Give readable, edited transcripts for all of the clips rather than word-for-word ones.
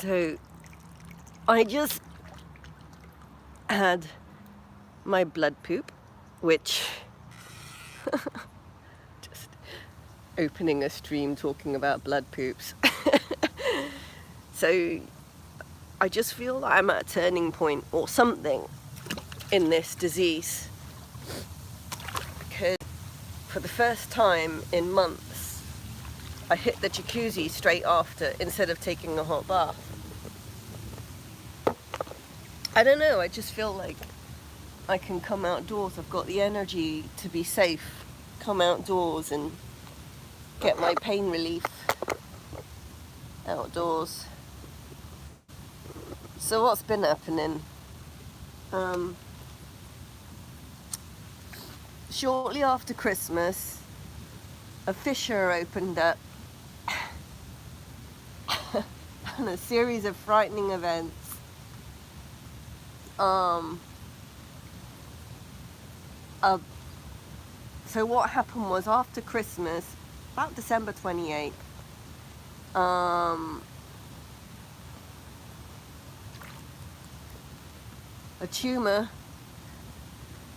So I just had my blood poop, which just opening a stream talking about blood poops. So I just feel like I'm at a turning point or something in this disease, because for the first time in months I hit the jacuzzi straight after instead of taking a hot bath. I don't know, I just feel like I can come outdoors. I've got the energy to be safe, come outdoors and get my pain relief outdoors. So what's been happening? Shortly after Christmas, a fissure opened up and a series of frightening events. So what happened was, after Christmas, about December 28th, a tumor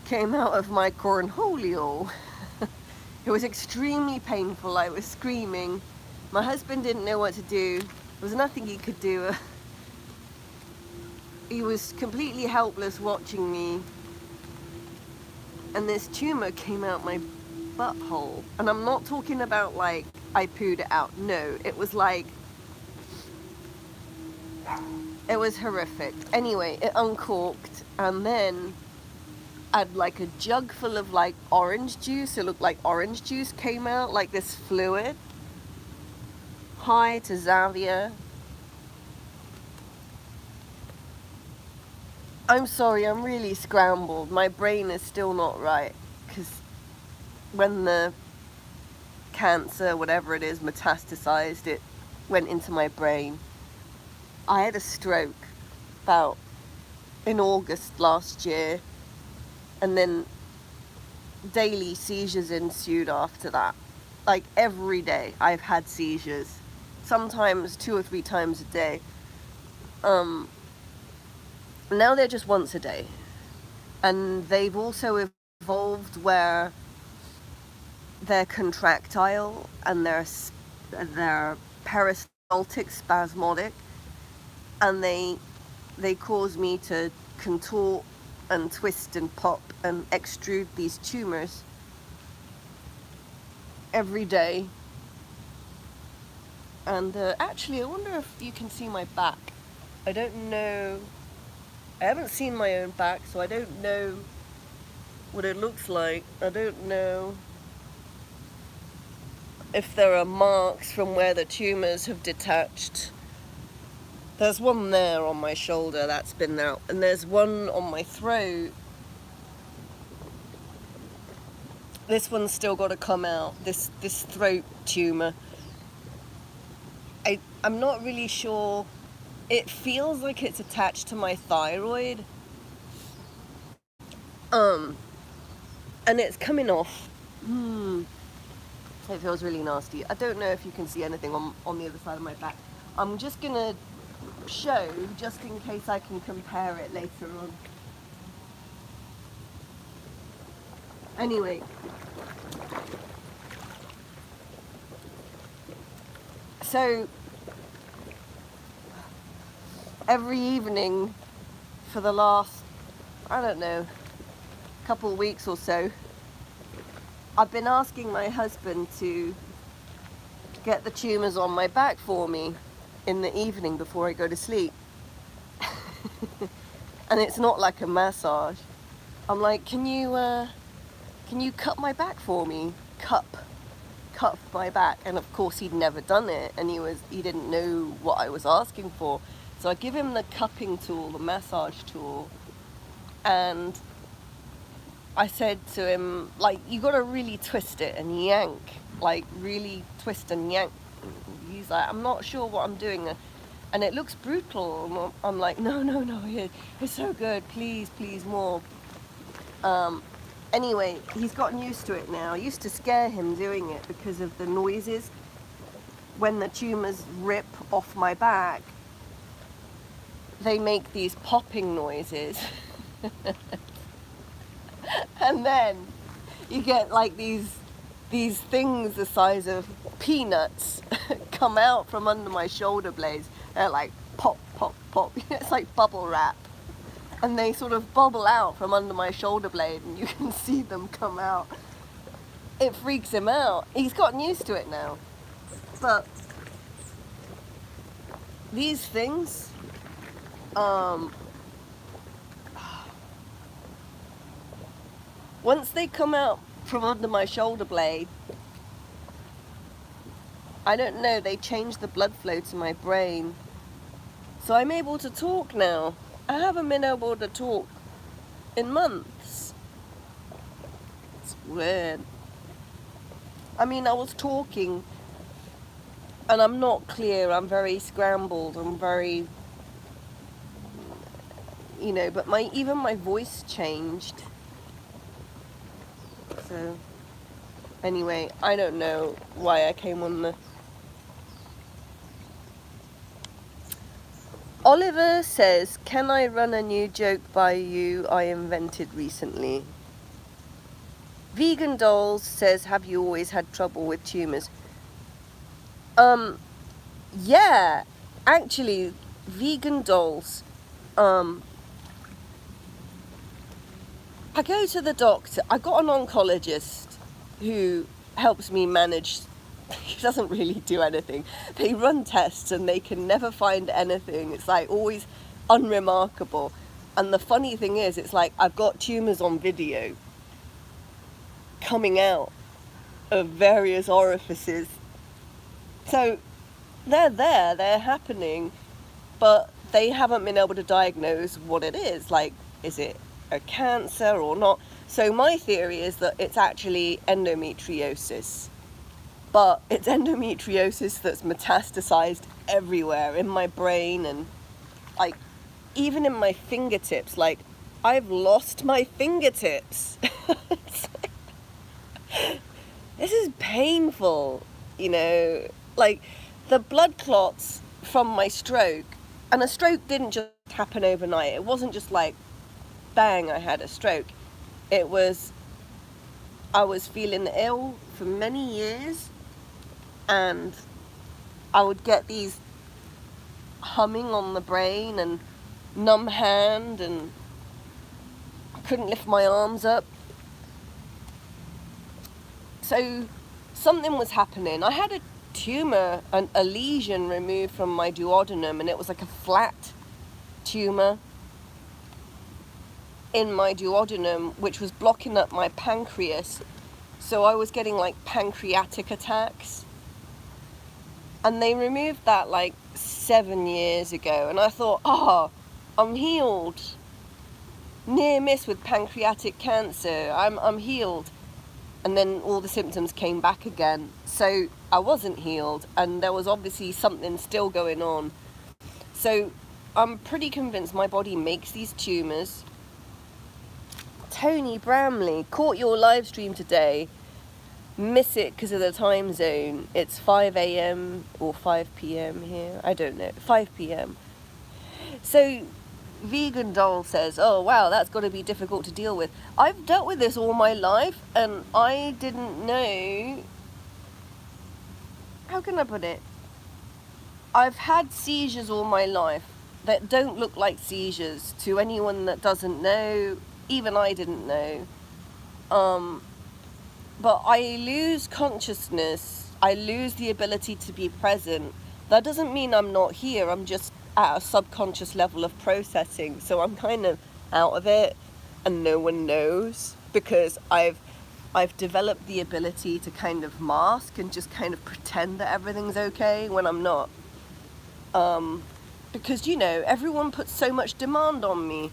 came out of my cornholio. It was extremely painful. I was screaming. My husband didn't know what to do. There was nothing he could do. He was completely helpless watching me. And this tumor came out my butthole. And I'm not talking about like I pooed it out. No, it was like, it was horrific. Anyway, it uncorked, and then like a jug full of like orange juice. It looked like orange juice came out, like this fluid. Hi to Xavier. I'm sorry, I'm really scrambled. My brain is still not right, because when the cancer, whatever it is, metastasized, it went into my brain. I had a stroke about in August last year, and then daily seizures ensued after that. Like every day I've had seizures, sometimes 2 or 3 times a day. Now they're just once a day, and they've also evolved where they're contractile and they're peristaltic, spasmodic, and they cause me to contort and twist and pop and extrude these tumors every day. And actually, I wonder if you can see my back. I don't know. I haven't seen my own back, so I don't know what it looks like. I don't know if there are marks from where the tumors have detached. There's one there on my shoulder that's been out, and there's one on my throat. This one's still got to come out, this throat tumor. I'm not really sure. It feels like it's attached to my thyroid. And it's coming off. It feels really nasty. I don't know if you can see anything on the other side of my back. I'm just gonna show, just in case I can compare it later on. Anyway, so every evening for the last, I don't know, couple of weeks or so, I've been asking my husband to get the tumors on my back for me in the evening before I go to sleep. And it's not like a massage. I'm like, can you cut my back for me? Cup my back. And of course he'd never done it, and he didn't know what I was asking for. So I give him the cupping tool, the massage tool, and I said to him, like, you gotta really twist it and yank, like really twist and yank. He's like, I'm not sure what I'm doing, and it looks brutal. I'm like, no, it's so good, please more. Anyway, he's gotten used to it now. I used to scare him doing it because of the noises when the tumors rip off my back. they make these popping noises. And then you get like these things the size of peanuts come out from under my shoulder blades. They're like pop, pop, pop. It's like bubble wrap. And they sort of bubble out from under my shoulder blade and you can see them come out. It freaks him out. He's gotten used to it now. But these things, once they come out from under my shoulder blade, I don't know, they change the blood flow to my brain. So I'm able to talk now. I haven't been able to talk in months. It's weird. I mean, I was talking and I'm not clear, I'm very scrambled, I'm very, you know, but even my voice changed. So, anyway, I don't know why I came on the... Oliver says, can I run a new joke by you I invented recently? Vegan Dolls says, have you always had trouble with tumours? Yeah, actually, Vegan Dolls, I go to the doctor. I got an oncologist who helps me manage. He doesn't really do anything. They run tests and they can never find anything. It's like always unremarkable. And the funny thing is, it's like I've got tumours on video coming out of various orifices. So they're there, they're happening, but they haven't been able to diagnose what it is. Like, is it a cancer or not? So my theory is that it's actually endometriosis. But it's endometriosis that's metastasized everywhere in my brain and like even in my fingertips. Like, I've lost my fingertips. This is painful, you know, like the blood clots from my stroke. And a stroke didn't just happen overnight. It wasn't just like, bang, I had a stroke. It was, I was feeling ill for many years and I would get these humming on the brain and numb hand and I couldn't lift my arms up. So something was happening. I had a tumor, a lesion removed from my duodenum, and it was like a flat tumor in my duodenum which was blocking up my pancreas. So I was getting like pancreatic attacks. And they removed that like 7 years ago. And I thought, oh, I'm healed. Near miss with pancreatic cancer. I'm healed. And then all the symptoms came back again. So I wasn't healed. And there was obviously something still going on. So I'm pretty convinced my body makes these tumours. Tony Bramley, caught your live stream today. Miss it because of the time zone. It's 5 a.m. or 5 p.m. here. I don't know. 5 p.m. So Vegan Doll says, oh wow, that's got to be difficult to deal with. I've dealt with this all my life and I didn't know... How can I put it? I've had seizures all my life that don't look like seizures. To anyone that doesn't know, even I didn't know. But I lose consciousness, I lose the ability to be present. That doesn't mean I'm not here, I'm just at a subconscious level of processing. So I'm kind of out of it and no one knows because I've developed the ability to kind of mask and just kind of pretend that everything's okay when I'm not. Because, you know, everyone puts so much demand on me.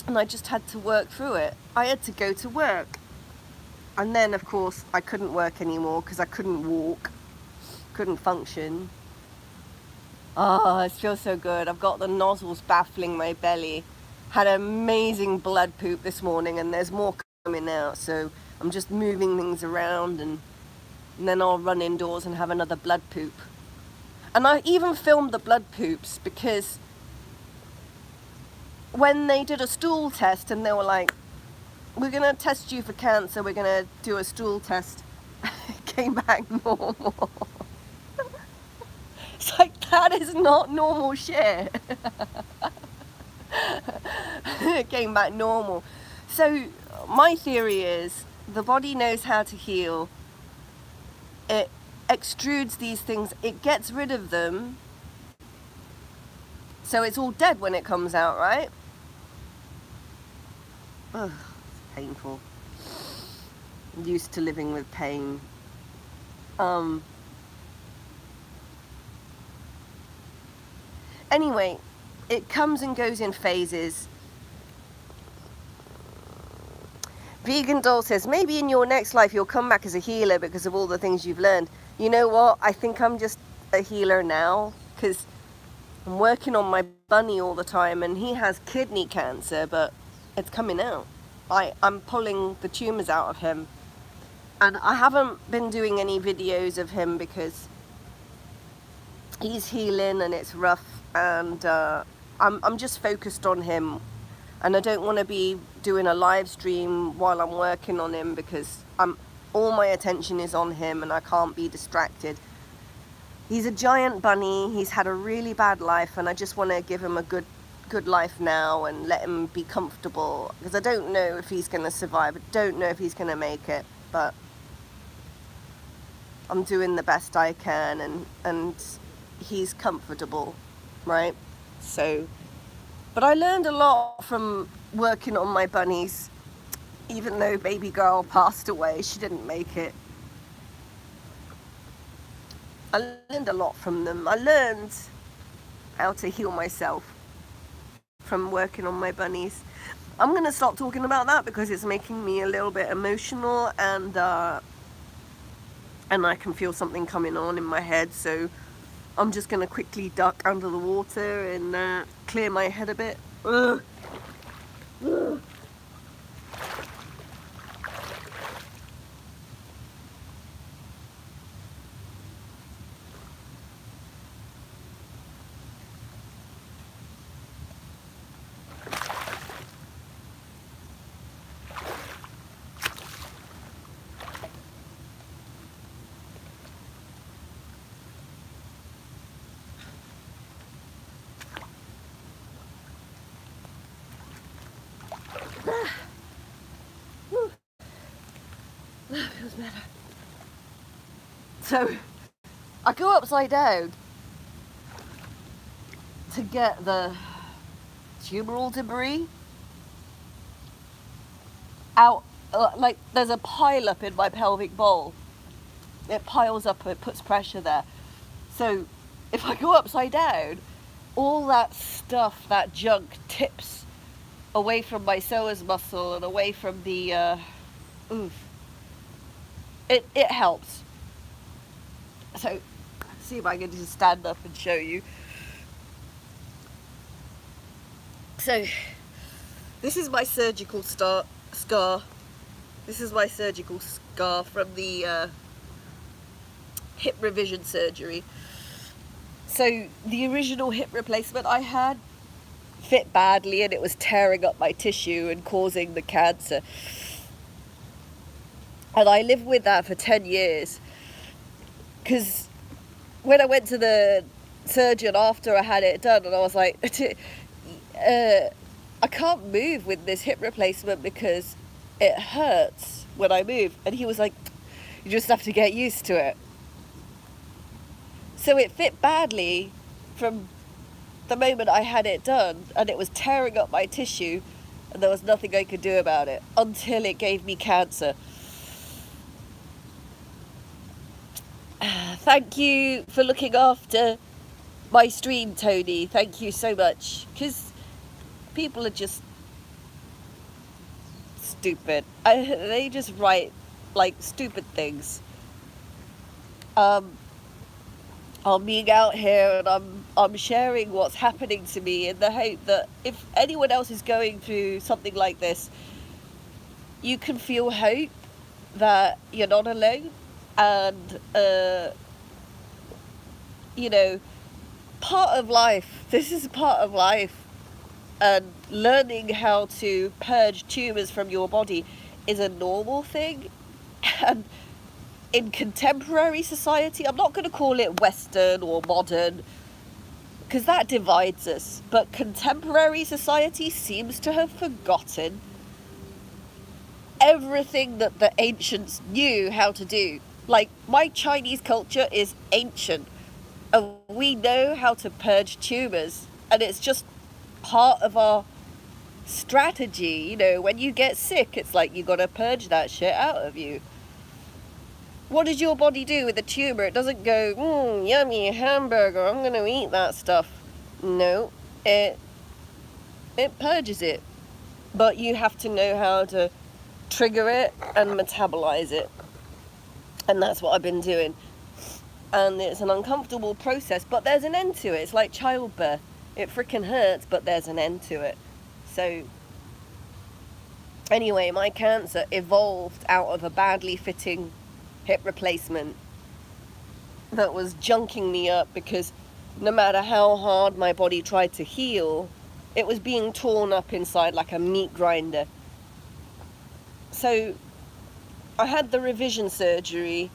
And I just had to work through it. I had to go to work. And then, of course, I couldn't work anymore because I couldn't walk, couldn't function. Ah, it feels so good. I've got the nozzles baffling my belly. Had an amazing blood poop this morning and there's more coming out. So I'm just moving things around and then I'll run indoors and have another blood poop. And I even filmed the blood poops, because when they did a stool test and they were like, we're going to test you for cancer, we're going to do a stool test, it came back normal. It's like, that is not normal shit. It came back normal. So my theory is the body knows how to heal. It extrudes these things, it gets rid of them, so it's all dead when it comes out, right? Ugh, it's painful. I'm used to living with pain. Anyway, it comes and goes in phases. Vegan Doll says, maybe in your next life you'll come back as a healer because of all the things you've learned. You know what? I think I'm just a healer now, because I'm working on my bunny all the time, and he has kidney cancer, but it's coming out. I'm pulling the tumors out of him. And I haven't been doing any videos of him because he's healing and it's rough, and I'm just focused on him, and I don't want to be doing a live stream while I'm working on him, because all my attention is on him and I can't be distracted. He's a giant bunny, he's had a really bad life, and I just want to give him a good life now and let him be comfortable, because I don't know if he's going to survive, I don't know if he's going to make it, but I'm doing the best I can, and he's comfortable, right? So, but I learned a lot from working on my bunnies. Even though baby girl passed away, she didn't make it. I learned a lot from them. I learned how to heal myself from working on my bunnies. I'm gonna stop talking about that because it's making me a little bit emotional, and I can feel something coming on in my head, so I'm just gonna quickly duck under the water and clear my head a bit. Ugh. Ugh. That feels better. So I go upside down to get the tumoral debris out. Like, there's a pile up in my pelvic bowl. It piles up, it puts pressure there. So if I go upside down, all that stuff, that junk, tips away from my psoas muscle and away from the oof. It helps. So see if I can just stand up and show you. So this is my surgical scar. This is my surgical scar from the hip revision surgery. So the original hip replacement I had fit badly, and it was tearing up my tissue and causing the cancer. And I lived with that for 10 years. Because when I went to the surgeon after I had it done, and I was like, I can't move with this hip replacement because it hurts when I move. And he was like, you just have to get used to it. So it fit badly from the moment I had it done, and it was tearing up my tissue, and there was nothing I could do about it until it gave me cancer. Thank you for looking after my stream, Tony. Thank you so much. Because people are just stupid. They just write like stupid things. I'm being out here and I'm sharing what's happening to me in the hope that if anyone else is going through something like this, you can feel hope that you're not alone, and you know, part of life. This is part of life. And learning how to purge tumors from your body is a normal thing. And in contemporary society, I'm not going to call it Western or modern, because that divides us. But contemporary society seems to have forgotten everything that the ancients knew how to do. Like, my Chinese culture is ancient, and we know how to purge tumors, and it's just part of our strategy. You know, when you get sick, it's like you gotta purge that shit out of you. What does your body do with a tumor? It doesn't go, yummy hamburger, I'm gonna eat that stuff. No, it purges it. But you have to know how to trigger it and metabolize it. And that's what I've been doing. And it's an uncomfortable process, but there's an end to it. It's like childbirth. It freaking hurts, but there's an end to it. So, anyway, my cancer evolved out of a badly fitting hip replacement that was junking me up, because no matter how hard my body tried to heal, it was being torn up inside like a meat grinder. So, I had the revision surgery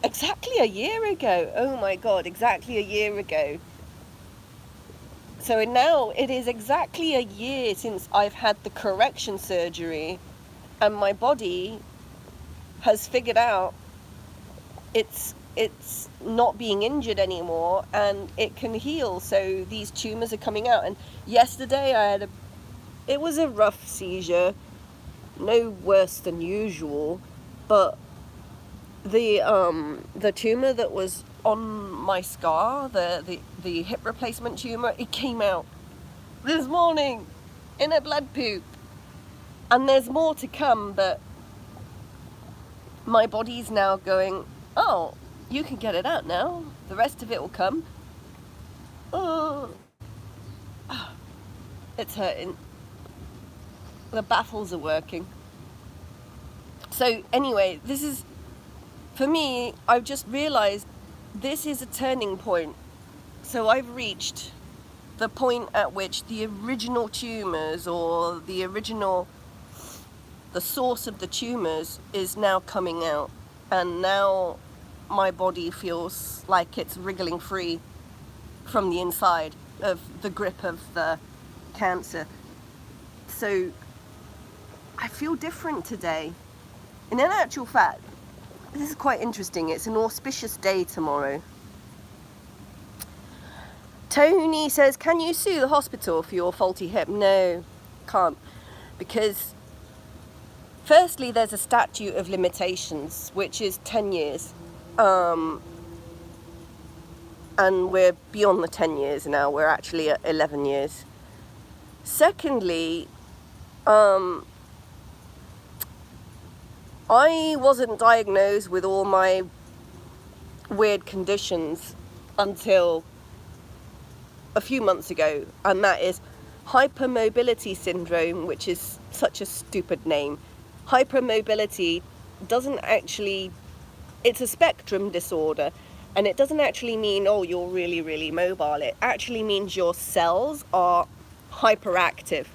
exactly a year ago. Oh my God, exactly a year ago. So now it is exactly a year since I've had the correction surgery, and my body has figured out it's not being injured anymore, and it can heal. So these tumors are coming out. And yesterday it was a rough seizure, no worse than usual, but the tumor that was on my scar, the hip replacement tumor, it came out this morning in a blood poop. And there's more to come, but my body's now going, oh, you can get it out now. The rest of it will come. Oh, it's hurting. The baffles are working. So anyway, this is, for me, I've just realized this is a turning point. So I've reached the point at which the original tumors, or the source of the tumors, is now coming out. And now my body feels like it's wriggling free from the inside of the grip of the cancer. So I feel different today. And in actual fact, this is quite interesting. It's an auspicious day tomorrow. Tony says, can you sue the hospital for your faulty hip? No, can't. Because firstly, there's a statute of limitations, which is 10 years. And we're beyond the 10 years now. We're actually at 11 years. Secondly, I wasn't diagnosed with all my weird conditions until a few months ago, and that is hypermobility syndrome, which is such a stupid name. Hypermobility doesn't actually, it's a spectrum disorder, and it doesn't actually mean, oh, you're really, really mobile. It actually means your cells are hyperactive.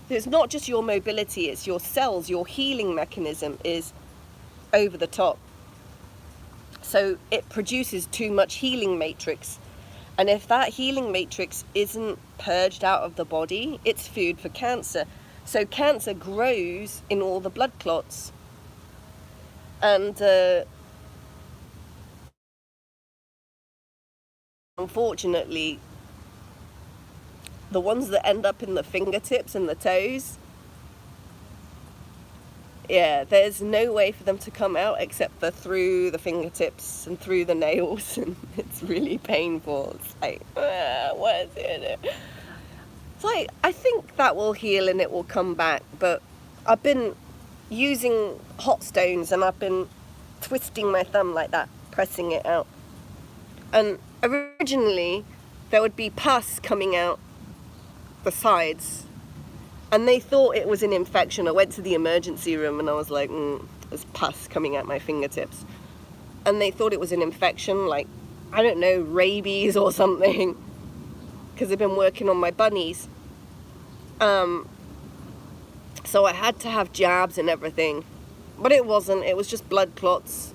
So it's not just your mobility, it's your cells, your healing mechanism is over the top. So it produces too much healing matrix. And if that healing matrix isn't purged out of the body, it's food for cancer. So cancer grows in all the blood clots. And unfortunately, the ones that end up in the fingertips and the toes, yeah, there's no way for them to come out except for through the fingertips and through the nails, and it's really painful. It's like, what is it? It's like, I think that will heal and it will come back, but I've been using hot stones and I've been twisting my thumb like that, pressing it out. And originally, there would be pus coming out the sides, and they thought it was an infection. I went to the emergency room and I was like, there's pus coming out my fingertips. and they thought it was an infection, like, I don't know, rabies or something, because they've been working on my bunnies. So I had to have jabs and everything, but it wasn't. It was just blood clots.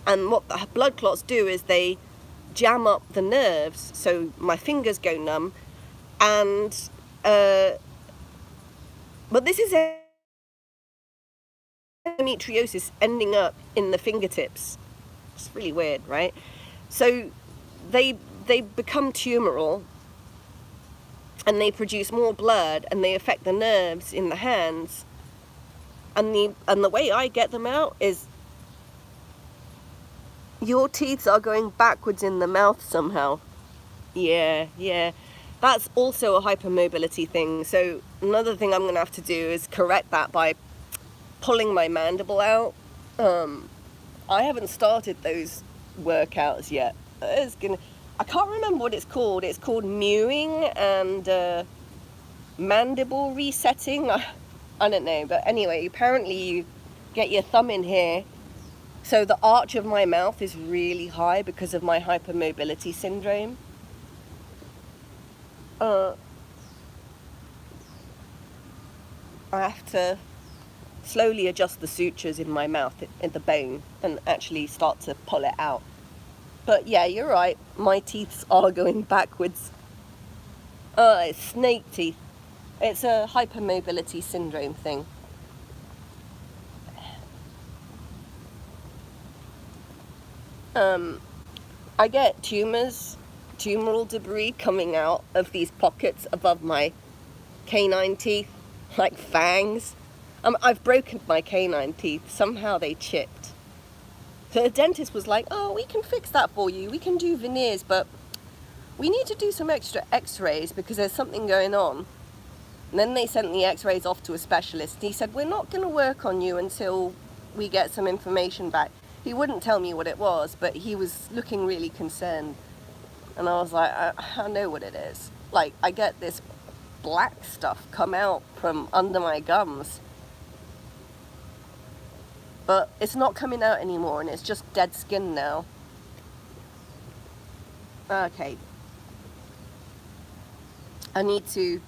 And what the blood clots do is they jam up the nerves, so my fingers go numb. And but this is endometriosis ending up in the fingertips. It's really weird, right? So they become tumoral, and they produce more blood, and they affect the nerves in the hands. And the way I get them out is your teeth are going backwards in the mouth somehow. Yeah. That's also a hypermobility thing. So another thing I'm going to have to do is correct that by pulling my mandible out. I haven't started those workouts yet. I can't remember what it's called. It's called mewing and mandible resetting. I don't know, but anyway, apparently you get your thumb in here, so the arch of my mouth is really high because of my hypermobility syndrome. I have to slowly adjust the sutures in my mouth, in the bone, and actually start to pull it out. But yeah, you're right, my teeth are going backwards. It's snake teeth. It's a hypermobility syndrome thing. I get tumoral debris coming out of these pockets above my canine teeth, like fangs. I've broken my canine teeth. Somehow they chipped. So the dentist was like, oh, we can fix that for you. We can do veneers, but we need to do some extra x-rays because there's something going on. And then they sent the x-rays off to a specialist. He said, we're not going to work on you until we get some information back. He wouldn't tell me what it was, but he was looking really concerned. And I was like, I know what it is. Like, I get this black stuff come out from under my gums. But it's not coming out anymore, and it's just dead skin now. Okay. I need to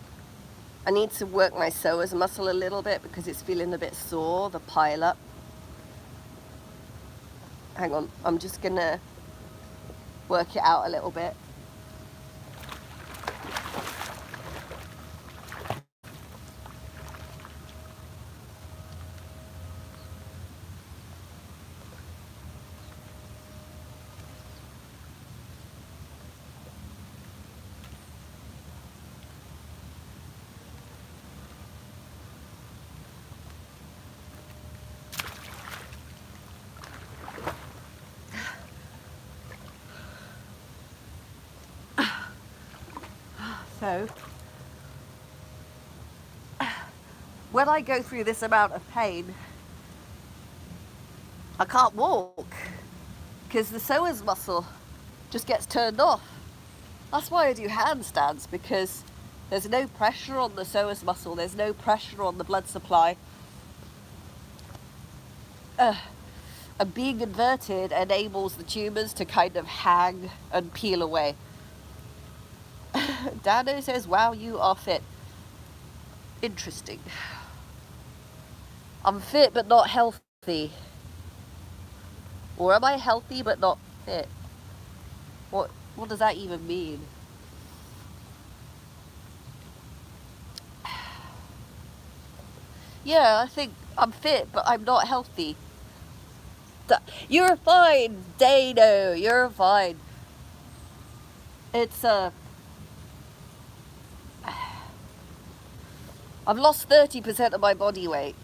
work my psoas muscle a little bit because it's feeling a bit sore, the pile up. Hang on, I'm just gonna work it out a little bit. So, when I go through this amount of pain, I can't walk because the psoas muscle just gets turned off. That's why I do handstands, because there's no pressure on the psoas muscle, there's no pressure on the blood supply. And being inverted enables the tumors to kind of hang and peel away. Dano says, wow, you are fit. Interesting. I'm fit but not healthy. Or am I healthy but not fit? What does that even mean? Yeah, I think I'm fit but I'm not healthy. You're fine, Dano, you're fine. It's I've lost 30% of my body weight.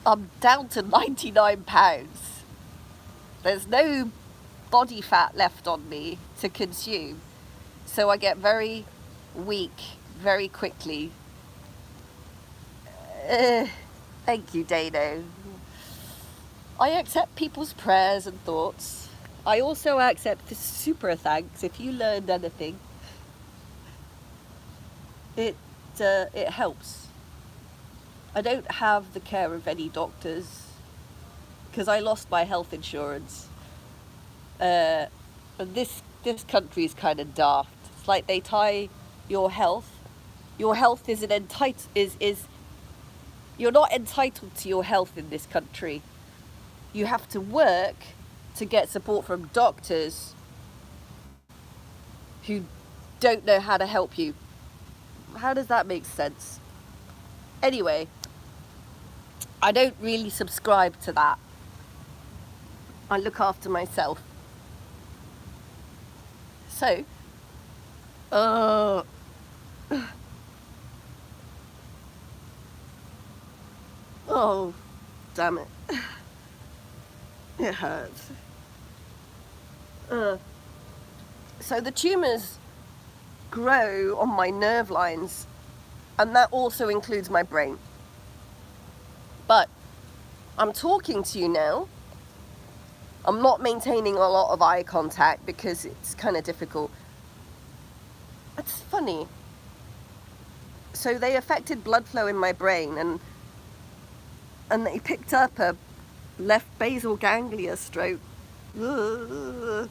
I'm down to 99 pounds. There's no body fat left on me to consume. So I get very weak very quickly. Thank you, Dano. I accept people's prayers and thoughts. I also accept the super thanks if you learned anything. It helps. I don't have the care of any doctors because I lost my health insurance. This country is kind of daft. It's like they tie your health. Your health is you're not entitled to your health in this country. You have to work to get support from doctors who don't know how to help you. How does that make sense? Anyway, I don't really subscribe to that. I look after myself. So, oh, damn it. It hurts. So the tumors grow on my nerve lines, and that also includes my brain. But I'm talking to you now. I'm not maintaining a lot of eye contact because it's kind of difficult. It's funny. So they affected blood flow in my brain, and they picked up a left basal ganglia stroke. Ugh.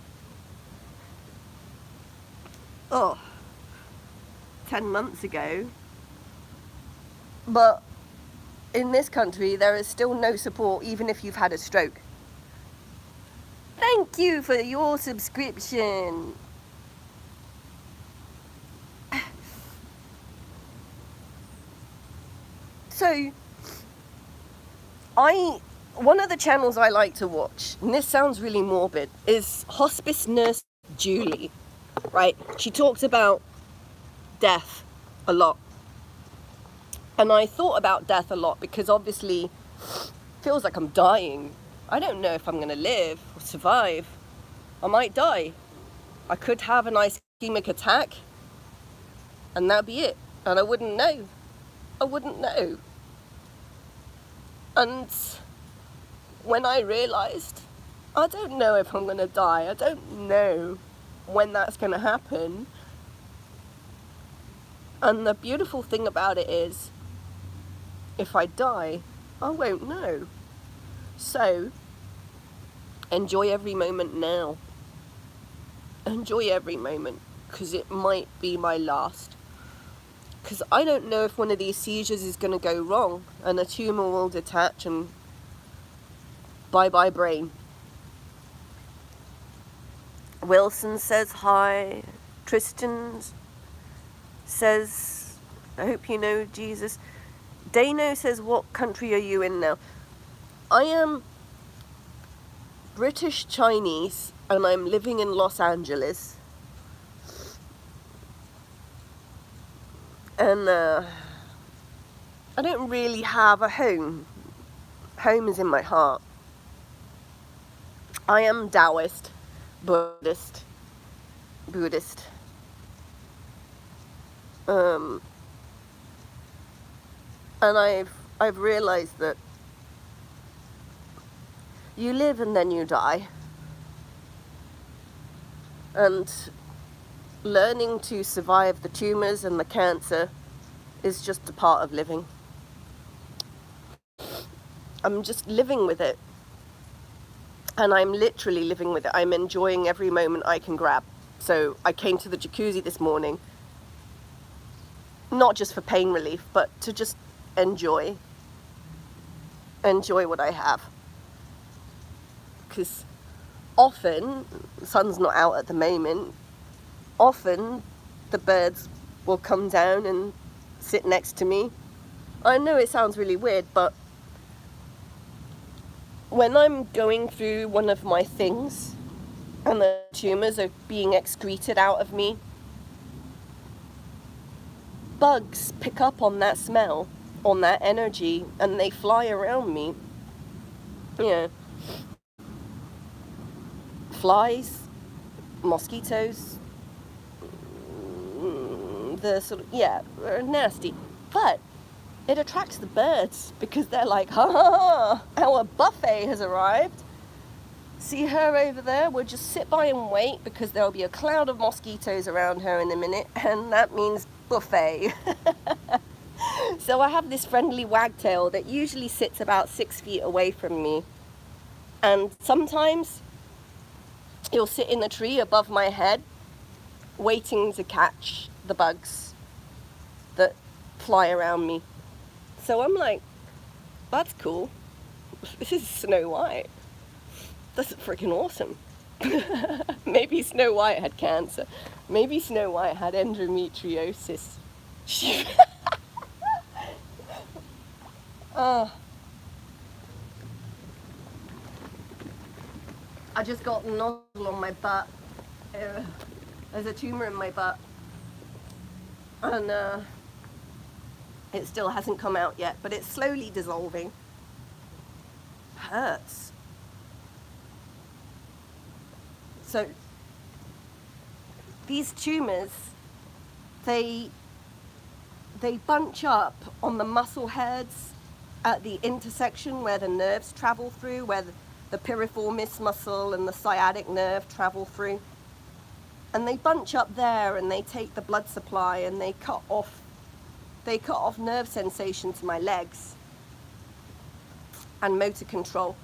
Oh, 10 months ago. But in this country, there is still no support even if you've had a stroke. Thank you for your subscription. So, one of the channels I like to watch, and this sounds really morbid, is Hospice Nurse Julie, right? She talks about death a lot. And I thought about death a lot because obviously it feels like I'm dying. I don't know if I'm going to live or survive. I might die. I could have an ischemic attack and that'd be it. And I wouldn't know. I wouldn't know. And when I realized, I don't know if I'm going to die. I don't know when that's going to happen. And the beautiful thing about it is, if I die, I won't know. So, enjoy every moment now. Enjoy every moment, because it might be my last. Because I don't know if one of these seizures is going to go wrong and a tumor will detach and bye-bye brain. Wilson says hi. Tristan says, I hope you know Jesus. Dano says, what country are you in now? I am British Chinese and I'm living in Los Angeles. And I don't really have a home. Home is in my heart. I am Taoist, Buddhist. And I've realized that you live and then you die. And learning to survive the tumors and the cancer is just a part of living. I'm just living with it. And I'm literally living with it. I'm enjoying every moment I can grab. So I came to the jacuzzi this morning, not just for pain relief, but to just enjoy what I have. Because often, the sun's not out at the moment, often the birds will come down and sit next to me. I know it sounds really weird, but when I'm going through one of my things and the tumors are being excreted out of me, bugs pick up on that smell, on that energy, and they fly around me. Yeah. Flies, mosquitoes, they're nasty. But it attracts the birds because they're like, ha ha ha, our buffet has arrived. See her over there? We'll just sit by and wait because there'll be a cloud of mosquitoes around her in a minute, and that means buffet. So I have this friendly wagtail that usually sits about 6 feet away from me. And sometimes he'll sit in the tree above my head, waiting to catch the bugs that fly around me. So I'm like, that's cool. This is Snow White. That's freaking awesome. Maybe Snow White had cancer. Maybe Snow White had endometriosis. I just got a nozzle on my butt. There's a tumor in my butt. And it still hasn't come out yet, but it's slowly dissolving. Hurts. So these tumors, they bunch up on the muscle heads at the intersection where the nerves travel through, where the piriformis muscle and the sciatic nerve travel through. And they bunch up there and they take the blood supply and they cut off nerve sensation to my legs and motor control.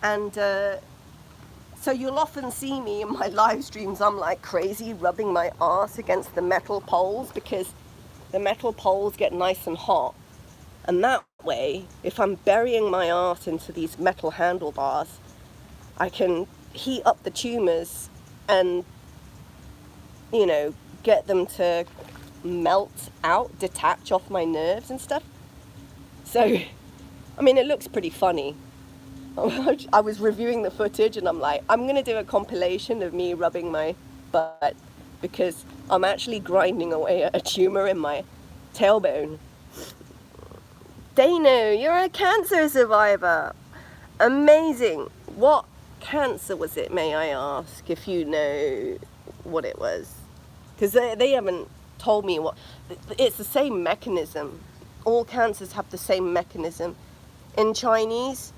And so you'll often see me in my live streams, I'm like crazy rubbing my arse against the metal poles because the metal poles get nice and hot. And that way, if I'm burying my arse into these metal handlebars, I can heat up the tumors and, you know, get them to melt out, detach off my nerves and stuff. So, I mean, it looks pretty funny. I was reviewing the footage and I'm like, I'm going to do a compilation of me rubbing my butt because I'm actually grinding away at a tumor in my tailbone. Dano, you're a cancer survivor. Amazing. What cancer was it, may I ask, if you know what it was? Because they haven't told me what. It's the same mechanism. All cancers have the same mechanism. In Chinese,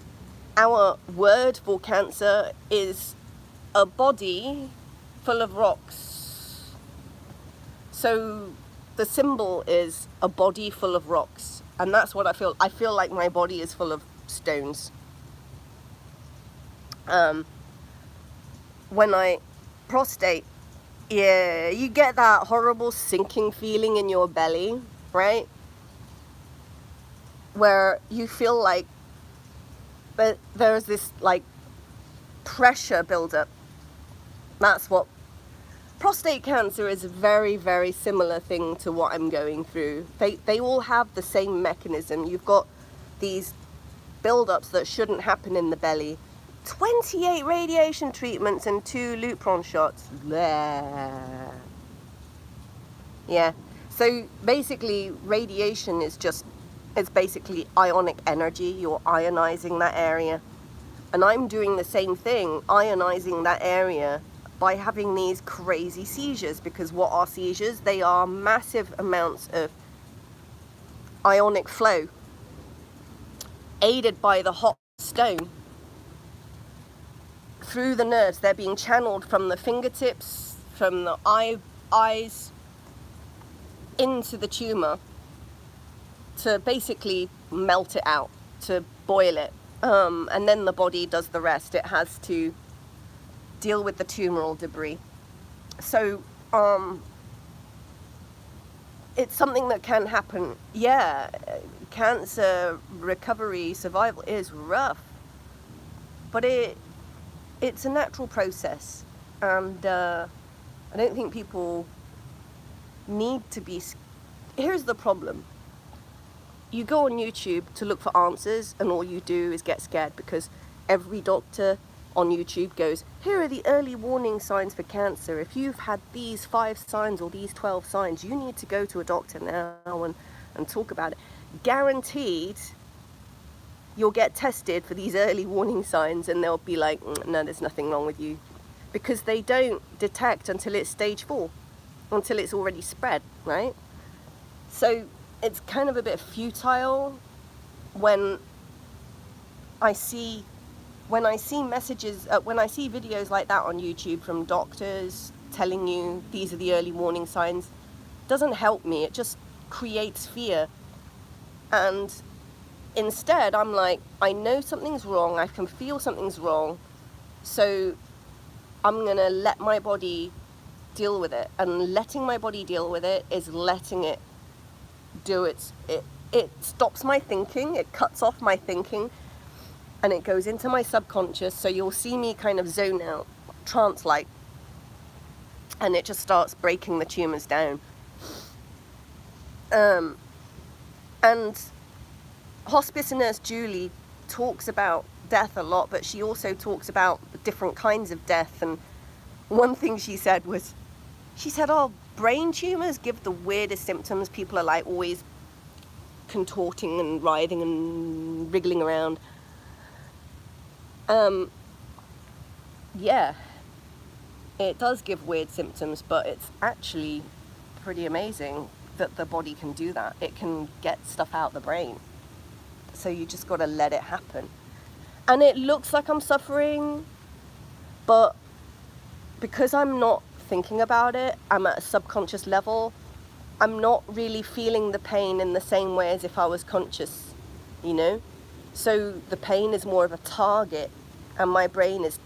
our word for cancer is a body full of rocks. So the symbol is a body full of rocks. And that's what I feel. I feel like my body is full of stones. When prostate, yeah, you get that horrible sinking feeling in your belly, right? Where you feel like but there's this like pressure buildup. That's what prostate cancer is. A very, very similar thing to what I'm going through. They all have the same mechanism. You've got these buildups that shouldn't happen in the belly. 28 radiation treatments and 2 Lupron shots. Blah. Yeah. So basically, radiation is it's basically ionic energy. You're ionizing that area. And I'm doing the same thing, ionizing that area by having these crazy seizures. Because what are seizures? They are massive amounts of ionic flow, aided by the hot stone, through the nerves. They're being channeled from the fingertips, from the eyes, into the tumor, to basically melt it out, to boil it. And then the body does the rest. It has to deal with the tumoral debris. So it's something that can happen. Yeah, cancer recovery, survival is rough, but it's a natural process. And I don't think people need to be. Here's the problem. You go on YouTube to look for answers and all you do is get scared because every doctor on YouTube goes, here are the early warning signs for cancer. If you've had these 5 signs or these 12 signs, you need to go to a doctor now and talk about it. Guaranteed you'll get tested for these early warning signs and they'll be like, no, there's nothing wrong with you. Because they don't detect until it's stage 4, until it's already spread, right? So it's kind of a bit futile when I see messages, when I see videos like that on YouTube from doctors telling you these are the early warning signs. It doesn't help me. It just creates fear. And instead, I'm like, I know something's wrong, I can feel something's wrong, so I'm gonna let my body deal with it. And letting my body deal with it is letting it do it stops my thinking, it cuts off my thinking, and it goes into my subconscious. So you'll see me kind of zone out, trance-like, and it just starts breaking the tumors down. And hospice nurse Julie talks about death a lot, but she also talks about different kinds of death. And one thing she said was, oh, brain tumors give the weirdest symptoms. People are like always contorting and writhing and wriggling around. Yeah, it does give weird symptoms, but it's actually pretty amazing that the body can do that. It can get stuff out the brain. So you just got to let it happen. And it looks like I'm suffering, but because I'm not thinking about it, I'm at a subconscious level, I'm not really feeling the pain in the same way as if I was conscious, you know? So the pain is more of a target, and my brain is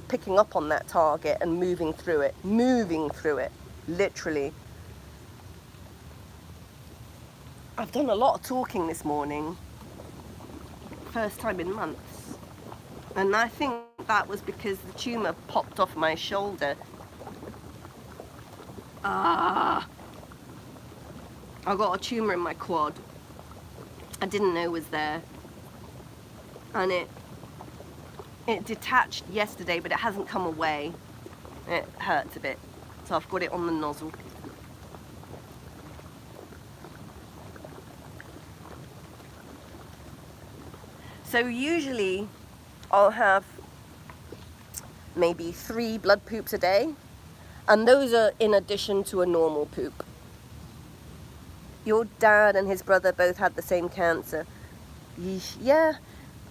picking up on that target and moving through it, literally. I've done a lot of talking this morning, first time in months, and I think that was because the tumour popped off my shoulder. I got a tumour in my quad. I didn't know was there, and it detached yesterday, but it hasn't come away. It hurts a bit, so I've got it on the nozzle. So usually I'll have maybe 3 blood poops a day, and those are in addition to a normal poop. Your dad and his brother both had the same cancer. Yeah,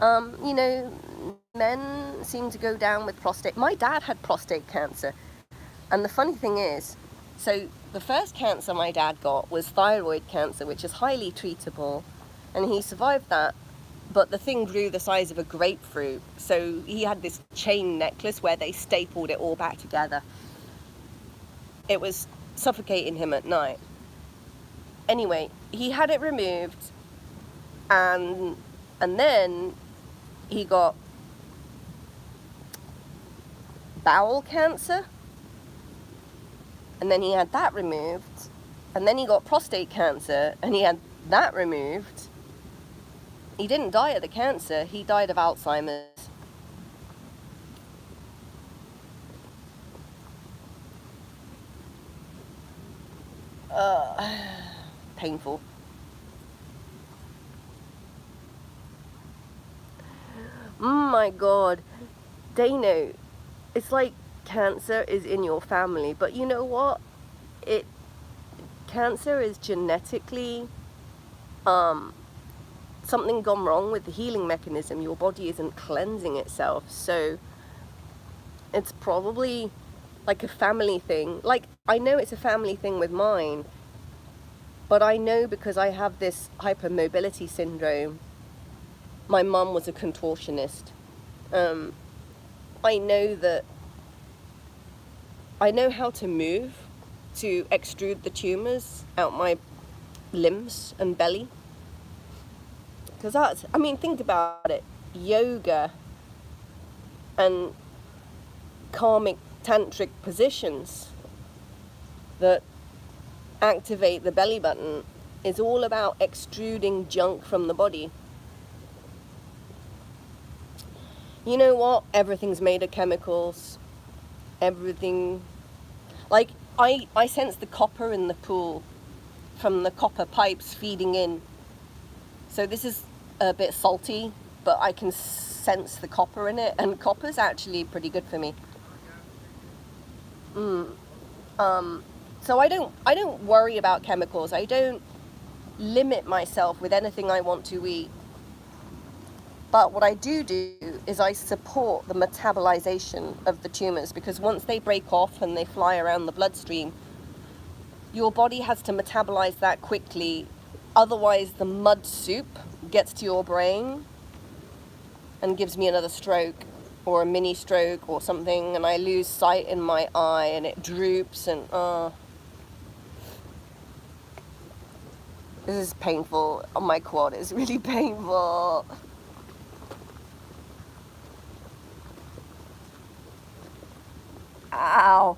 you know, men seem to go down with prostate. My dad had prostate cancer, and the funny thing is, so the first cancer my dad got was thyroid cancer, which is highly treatable, and he survived that. But the thing grew the size of a grapefruit, so he had this chain necklace where they stapled it all back together. It was suffocating him at night. Anyway, he had it removed, and then he got bowel cancer, and then he had that removed, and then he got prostate cancer, and he had that removed. He didn't die of the cancer, he died of Alzheimer's. Painful. My God, Dano, it's like cancer is in your family, but you know what? Cancer is genetically, something gone wrong with the healing mechanism. Your body isn't cleansing itself, so it's probably like a family thing. Like, I know it's a family thing with mine, but I know because I have this hypermobility syndrome. My mum was a contortionist. I know how to move to extrude the tumors out my limbs and belly. Because that's, I mean, think about it. Yoga and karmic tantric positions that activate the belly button is all about extruding junk from the body. You know what? Everything's made of chemicals. Everything. Like, I sense the copper in the pool from the copper pipes feeding in. So this is a bit salty, but I can sense the copper in it, and copper's actually pretty good for me. So I don't worry about chemicals. I don't limit myself with anything I want to eat. But what I do is I support the metabolization of the tumors, because once they break off and they fly around the bloodstream, your body has to metabolize that quickly. Otherwise, the mud soup gets to your brain and gives me another stroke or a mini stroke or something, and I lose sight in my eye and it droops, and this is painful. On my quad, it's really painful. Ow.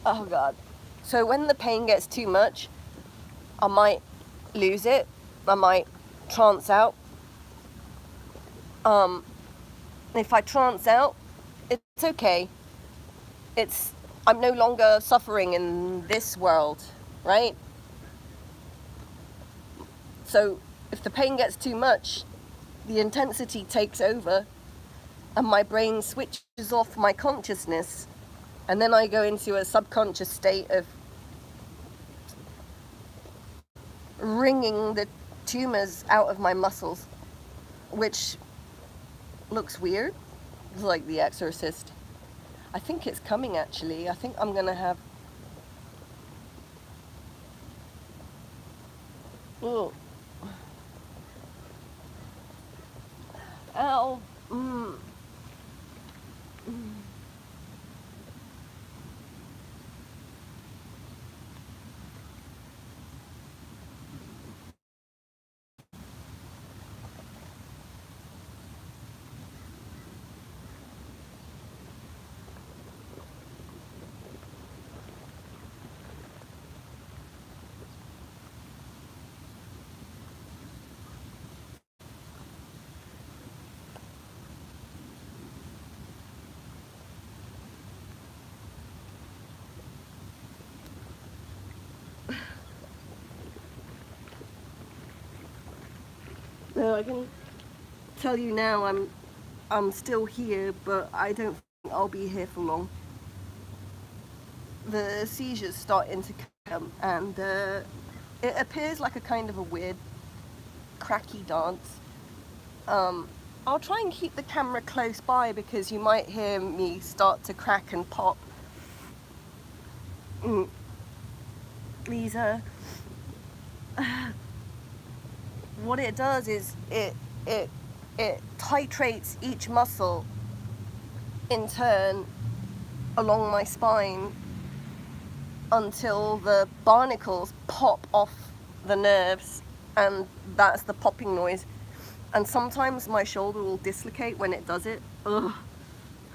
Oh God. So when the pain gets too much, I might lose it. I might trance out. If I trance out, it's okay. I'm no longer suffering in this world, right? So if the pain gets too much, the intensity takes over and my brain switches off my consciousness, and then I go into a subconscious state of wringing the tumors out of my muscles, which looks weird. It's like The Exorcist. I think it's coming, actually. I think I'm gonna have... Oh. Ow. No, I can tell you now I'm still here, but I don't think I'll be here for long. The seizures starting to come, and it appears like a kind of a weird cracky dance. I'll try and keep the camera close by because you might hear me start to crack and pop. These what it does is it titrates each muscle in turn along my spine until the barnacles pop off the nerves, and that's the popping noise. And sometimes my shoulder will dislocate when it does it. Ugh.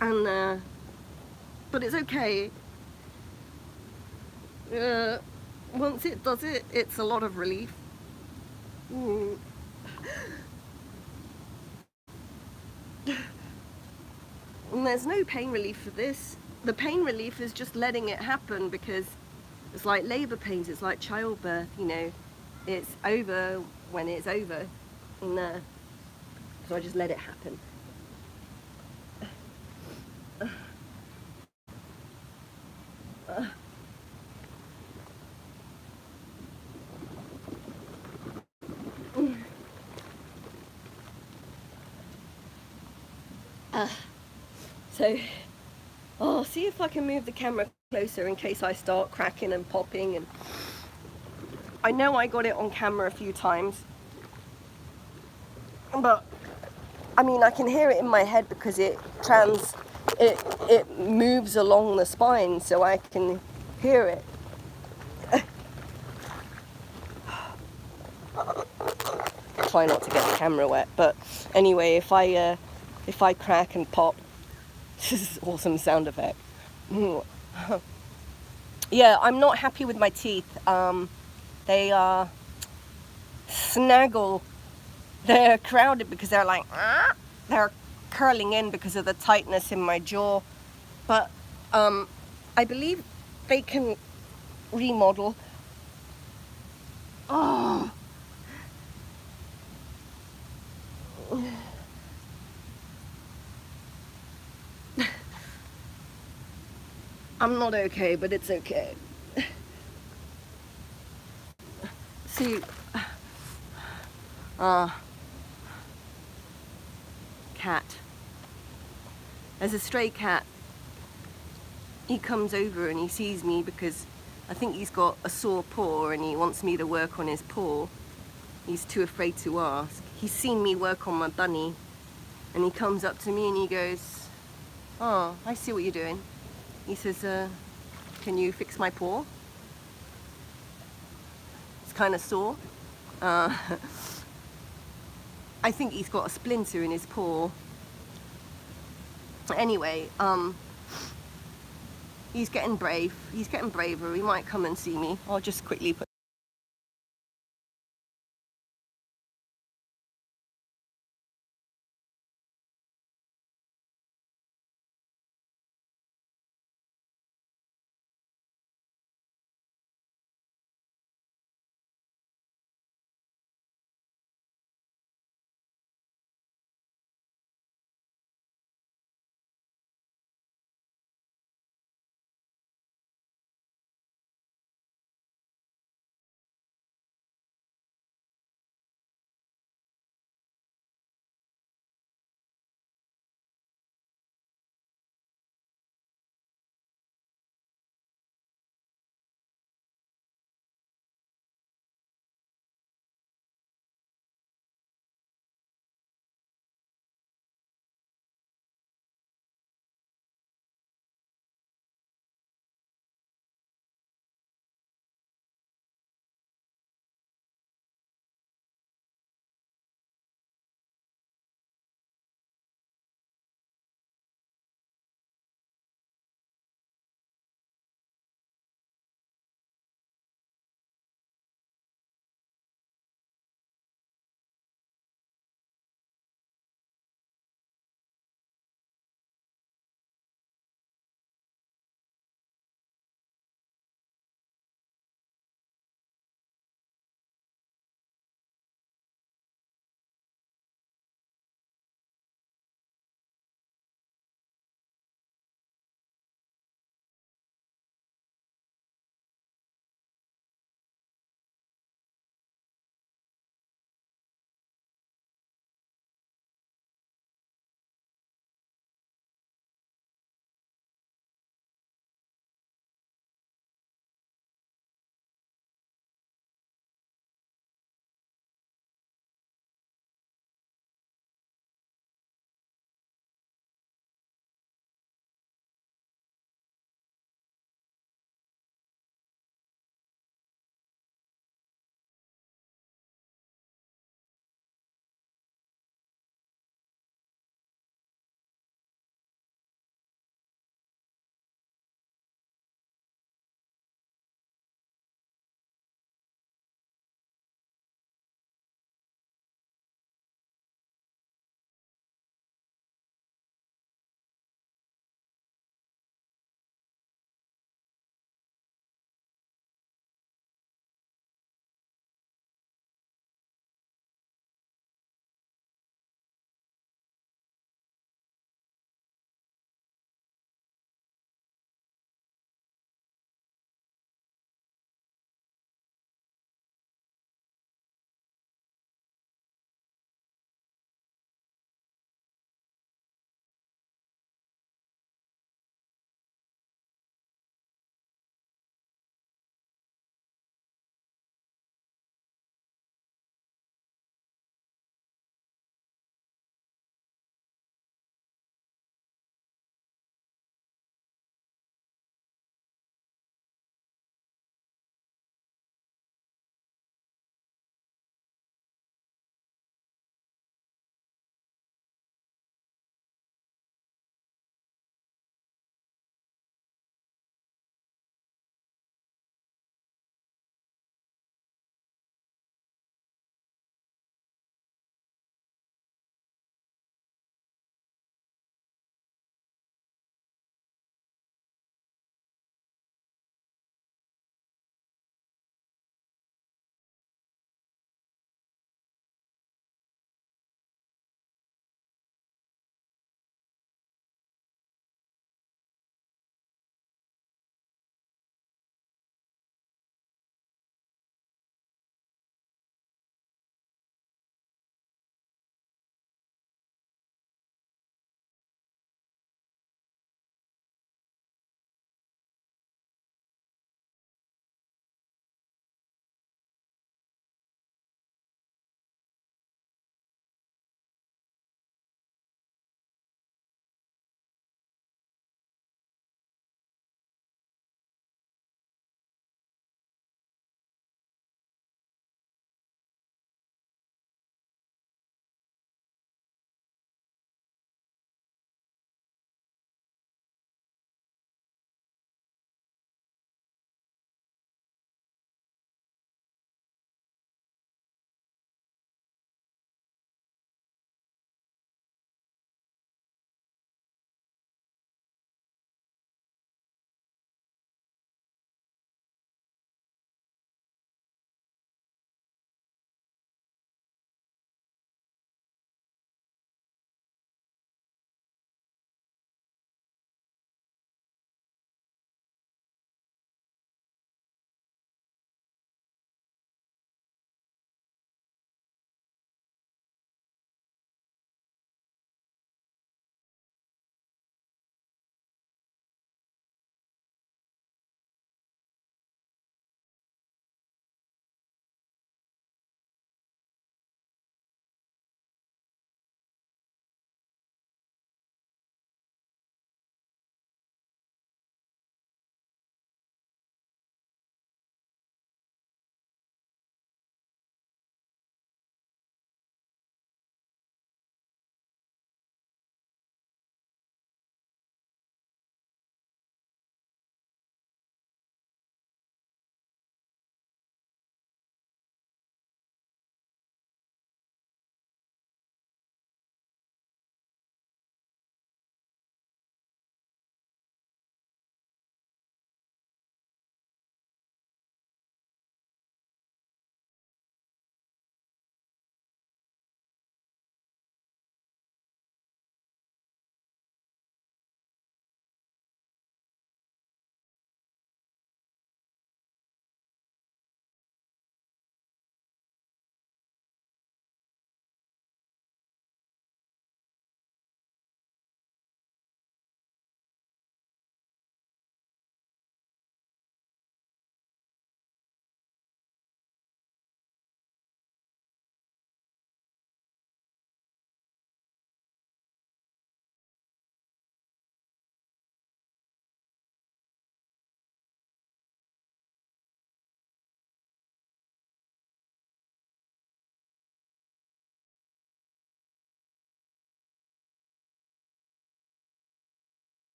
And but it's okay. Once it does it, it's a lot of relief. And there's no pain relief for this. The pain relief is just letting it happen, because it's like labor pains, it's like childbirth, you know. It's over when it's over. And so I just let it happen. So, see if I can move the camera closer in case I start cracking and popping. And I know I got it on camera a few times, but I mean, I can hear it in my head because it moves along the spine, so I can hear it. Try not to get the camera wet, but anyway, if I crack and pop, this is an awesome sound effect. Yeah, I'm not happy with my teeth. They snaggle. They're crowded because they're like, they're curling in because of the tightness in my jaw. But I believe they can remodel. Oh. I'm not okay, but it's okay. See, cat. There's a stray cat. He comes over and he sees me because I think he's got a sore paw and he wants me to work on his paw. He's too afraid to ask. He's seen me work on my bunny and he comes up to me and he goes, "Oh, I see what you're doing." He says, "Can you fix my paw? It's kind of sore." Uh, I think he's got a splinter in his paw. Anyway, he's getting brave. He's getting braver. He might come and see me. I'll just quickly put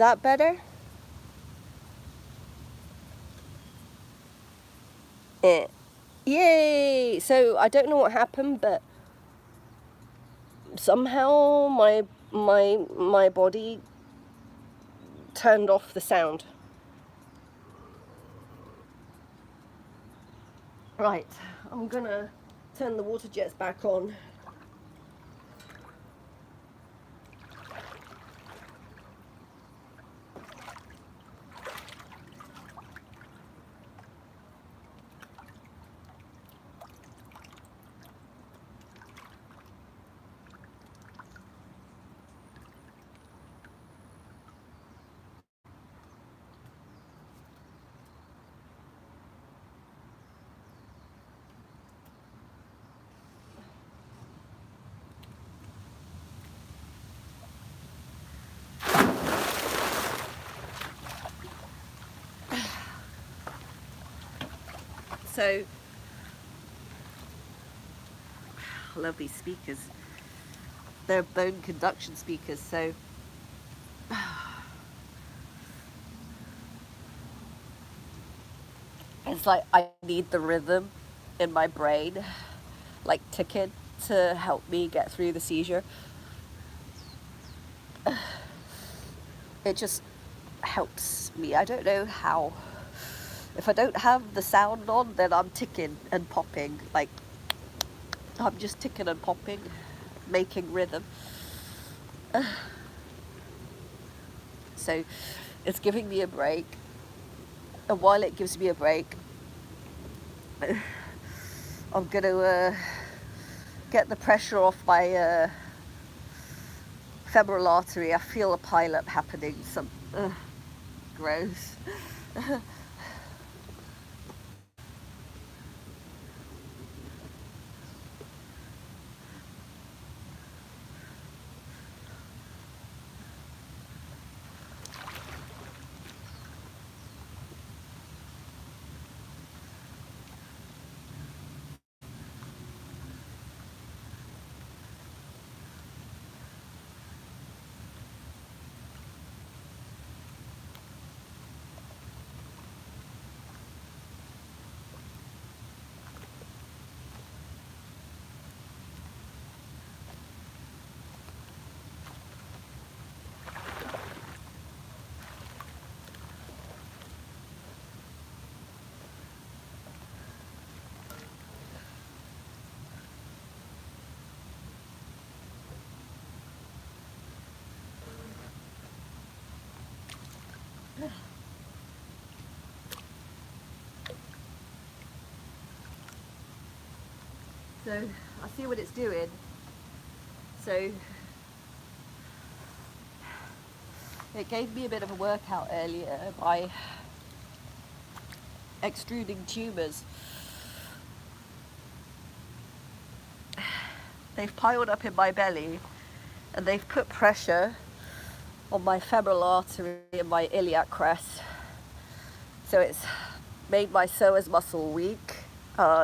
that better? Yay! So I don't know what happened, but somehow my body turned off the sound. Right, I'm gonna turn the water jets back on. So, I love these speakers. They're bone conduction speakers, so it's like I need the rhythm in my brain, like ticking, to help me get through the seizure. It just helps me. I don't know how. If I don't have the sound on, then I'm ticking and popping. Like, I'm just ticking and popping, making rhythm. So it's giving me a break. And while it gives me a break, I'm going to get the pressure off my femoral artery. I feel a pileup happening. Some gross. So I see what it's doing. So it gave me a bit of a workout earlier by extruding tumors. They've piled up in my belly and they've put pressure on my femoral artery and my iliac crest. So it's made my psoas muscle weak,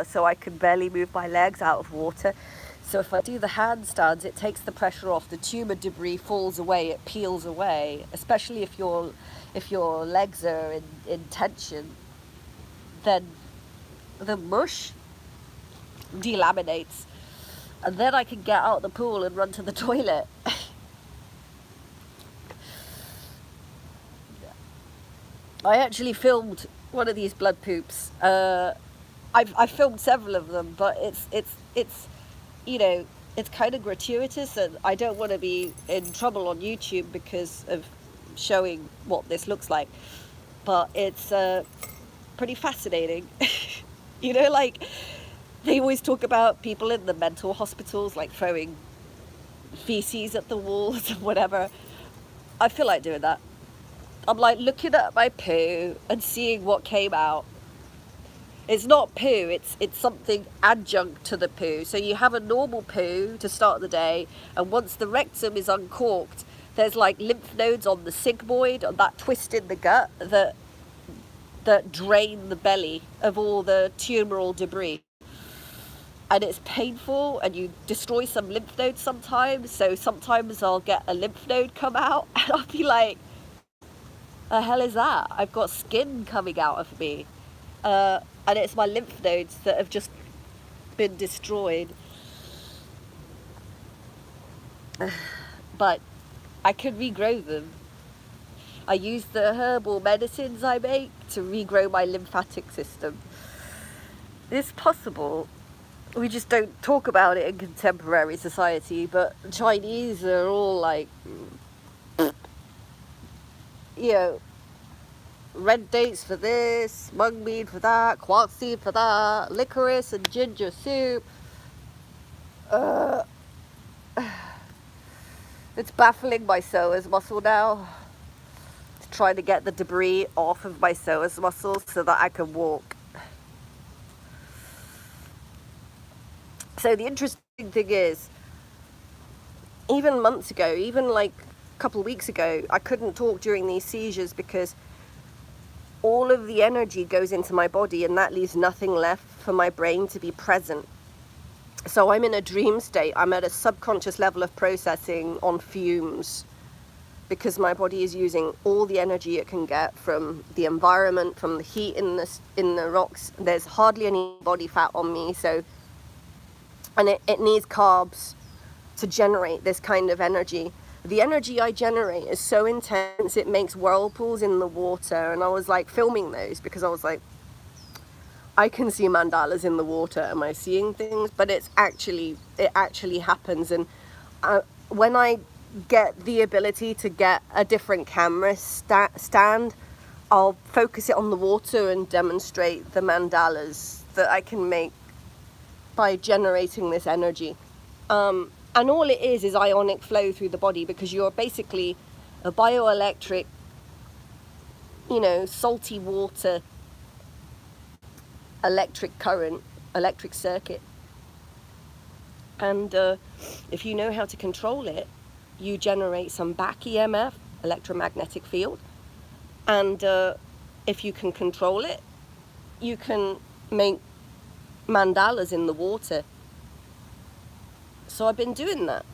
so I can barely move my legs out of water. So if I do the handstands, it takes the pressure off. The tumor debris falls away, it peels away. Especially if your legs are in tension, then the mush delaminates, and then I can get out of the pool and run to the toilet. I actually filmed one of these blood poops. I've filmed several of them, but it's you know, it's kind of gratuitous, and I don't want to be in trouble on YouTube because of showing what this looks like. But it's pretty fascinating. You know, like they always talk about people in the mental hospitals like throwing feces at the walls or whatever. I feel like doing that. I'm like looking at my poo and seeing what came out. It's not poo, it's something adjunct to the poo. So you have a normal poo to start the day, and once the rectum is uncorked, there's like lymph nodes on the sigmoid, on that twist in the gut, that drain the belly of all the tumoral debris. And it's painful, and you destroy some lymph nodes sometimes. So sometimes I'll get a lymph node come out and I'll be like, The hell is that? I've got skin coming out of me. And it's my lymph nodes that have just been destroyed. But I could regrow them. I use the herbal medicines I make to regrow my lymphatic system. It's possible. We just don't talk about it in contemporary society, but Chinese are all like, you know, red dates for this, mung bean for that, quark seed for that, licorice and ginger soup. It's baffling my psoas muscle now. To try to get the debris off of my psoas muscle so that I can walk. So the interesting thing is, even months ago, even like a couple of weeks ago, I couldn't talk during these seizures because all of the energy goes into my body and that leaves nothing left for my brain to be present. So I'm in a dream state. I'm at a subconscious level of processing on fumes because my body is using all the energy it can get from the environment, from the heat in the rocks. There's hardly any body fat on me, so, and it needs carbs to generate this kind of energy. The energy I generate is so intense, it makes whirlpools in the water. And I was like filming those because I was like, I can see mandalas in the water. Am I seeing things? But it actually happens. And when I get the ability to get a different camera stand, I'll focus it on the water and demonstrate the mandalas that I can make by generating this energy. And all it is ionic flow through the body, because you're basically a bioelectric, you know, salty water electric current, electric circuit. And if you know how to control it, you generate some back EMF, electromagnetic field. And if you can control it, you can make mandalas in the water. So I've been doing that.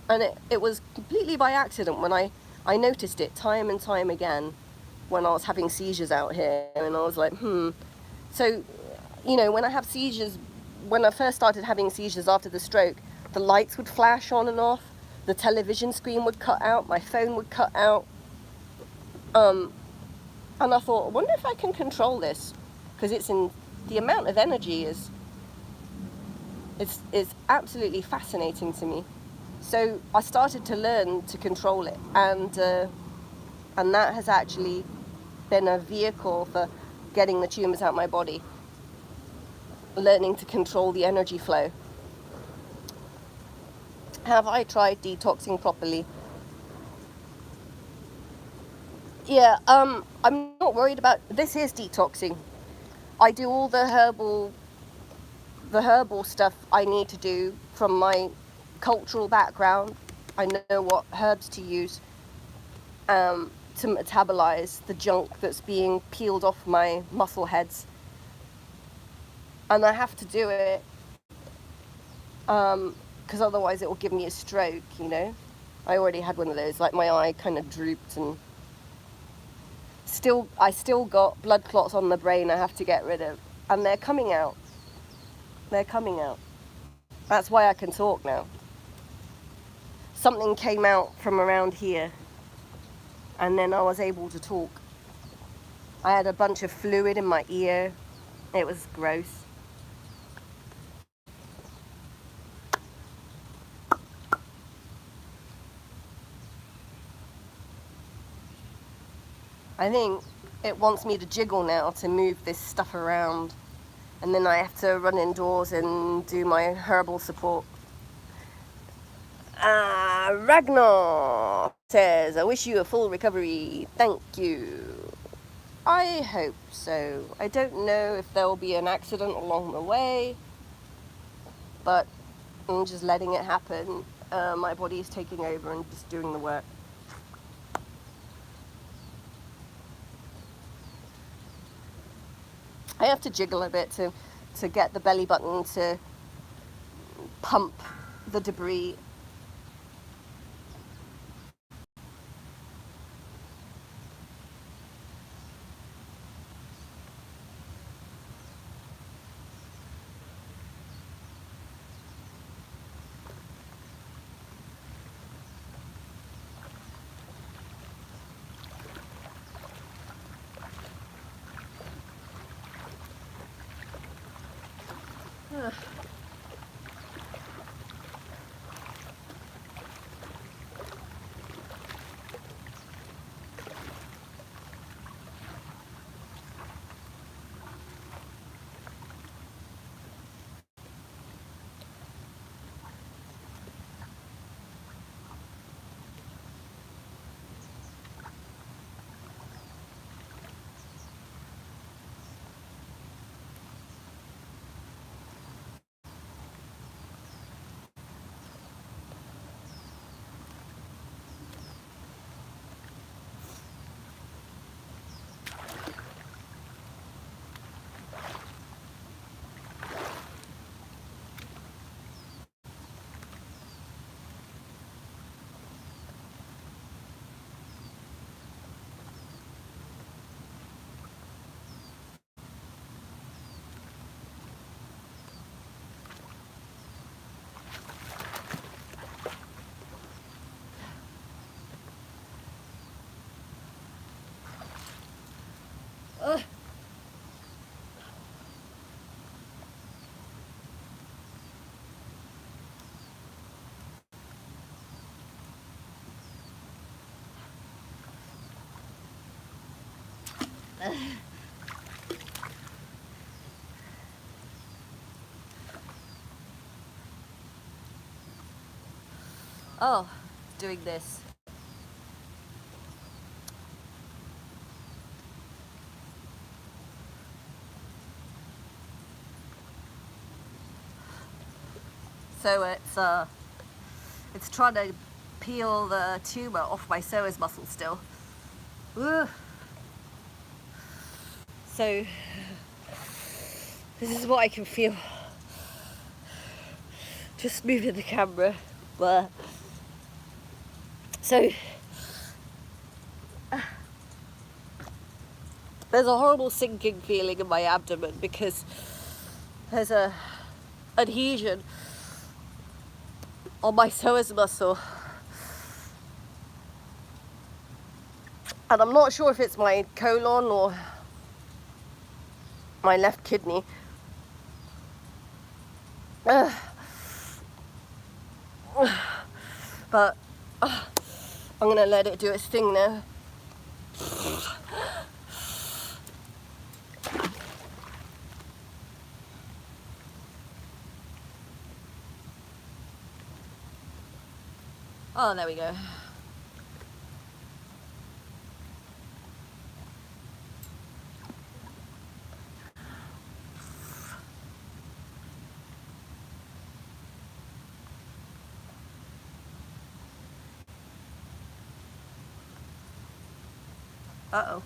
And it was completely by accident when I noticed it time and time again when I was having seizures out here. And I was like, So, you know, when I have seizures, when I first started having seizures after the stroke, the lights would flash on and off, the television screen would cut out, my phone would cut out. And I thought, I wonder if I can control this, because the amount of energy is absolutely fascinating to me. So I started to learn to control it, and that has actually been a vehicle for getting the tumors out of my body. Learning to control the energy flow. Have I tried detoxing properly? Yeah, I'm not worried about, this is detoxing. I do all the herbal stuff I need to do from my cultural background. I know what herbs to use to metabolize the junk that's being peeled off my muscle heads. And I have to do it because otherwise it will give me a stroke, you know. I already had one of those, like my eye kind of drooped, and I still got blood clots on the brain I have to get rid of, and they're coming out. They're coming out. That's why I can talk now. Something came out from around here, and then I was able to talk. I had a bunch of fluid in my ear. It was gross. I think it wants me to jiggle now to move this stuff around. And then I have to run indoors and do my herbal support. Ragnar says, I wish you a full recovery. Thank you. I hope so. I don't know if there will be an accident along the way, but I'm just letting it happen. My body is taking over and just doing the work. I have to jiggle a bit to get the belly button to pump the debris. Oh, doing this. So it's trying to peel the tumor off my psoas muscle still. Ugh. So this is what I can feel. Just moving the camera. Blah. So there's a horrible sinking feeling in my abdomen because there's a adhesion on my psoas muscle. And I'm not sure if it's my colon or my left kidney. But I'm gonna let it do its thing now. Oh, there we go. Uh-oh.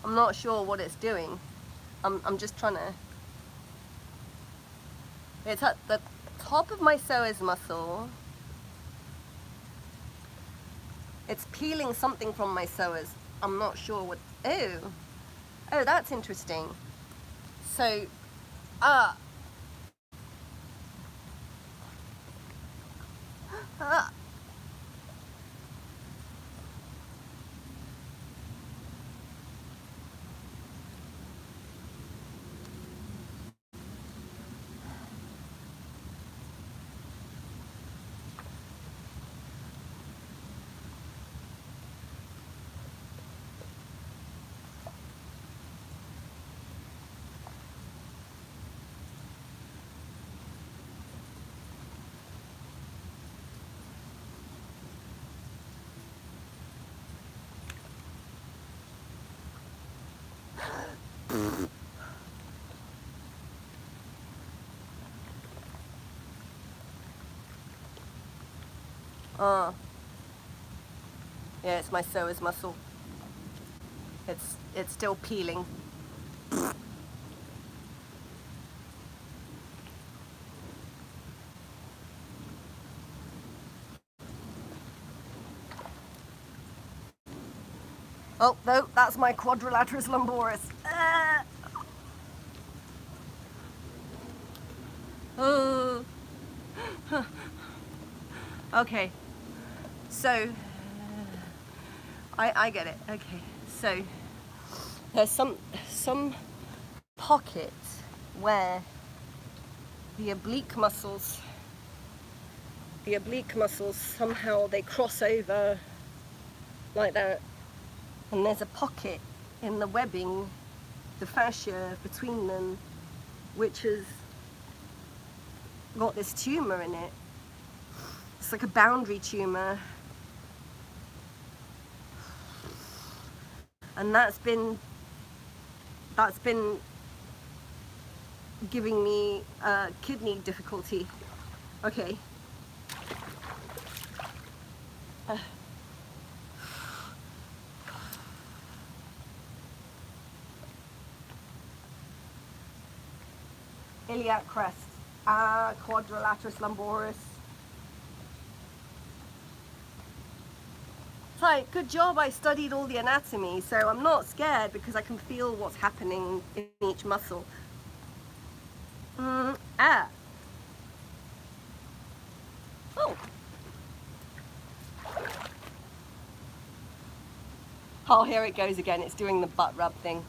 I'm not sure what it's doing. I'm just trying to... It's at the top of my psoas muscle. It's peeling something from my psoas. I'm not sure what... Oh, that's interesting. So, ah. Yeah, it's my psoas muscle. It's still peeling. Oh, no, that's my quadrilateral lumboris. Okay, so I get it. Okay, so there's some pockets where the oblique muscles somehow they cross over like that, and there's a pocket in the webbing, the fascia between them, which has got this tumor in it. It's like a boundary tumor, and that's been giving me kidney difficulty. Okay. Iliac crest, quadrilateral lumboris. It's like, good job I studied all the anatomy, so I'm not scared because I can feel what's happening in each muscle. Oh. Oh, here it goes again. It's doing the butt rub thing.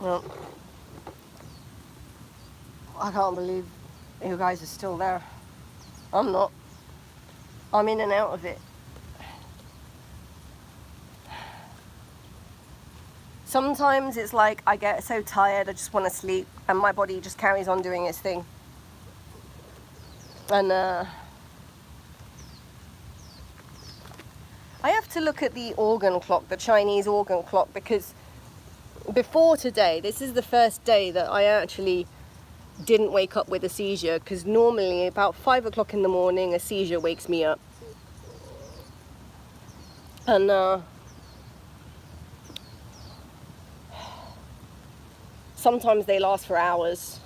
Well, I can't believe you guys are still there. I'm not. I'm in and out of it. Sometimes it's like I get so tired, I just want to sleep, and my body just carries on doing its thing. And I have to look at the organ clock, the Chinese organ clock, because before today, this is the first day that I actually didn't wake up with a seizure, because normally about 5 o'clock in the morning a seizure wakes me up. And sometimes they last for hours,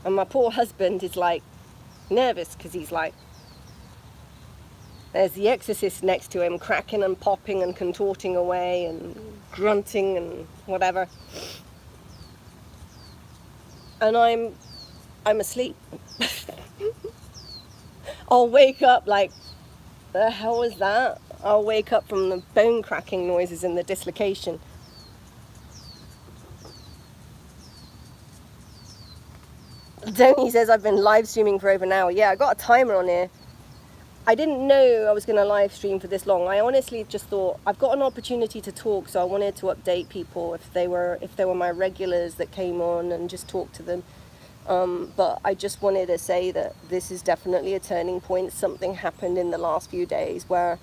and my poor husband is like nervous because he's like, there's the exorcist next to him cracking and popping and contorting away and grunting and whatever, and I'm asleep. I'll wake up like, the hell was that? I'll wake up from the bone cracking noises and the dislocation. Tony says I've been live streaming for over an hour. Yeah, I got a timer on here. I didn't know I was going to live stream for this long. I honestly just thought I've got an opportunity to talk, so I wanted to update people if they were my regulars that came on, and just talk to them. But I just wanted to say that this is definitely a turning point. Something happened in the last few days where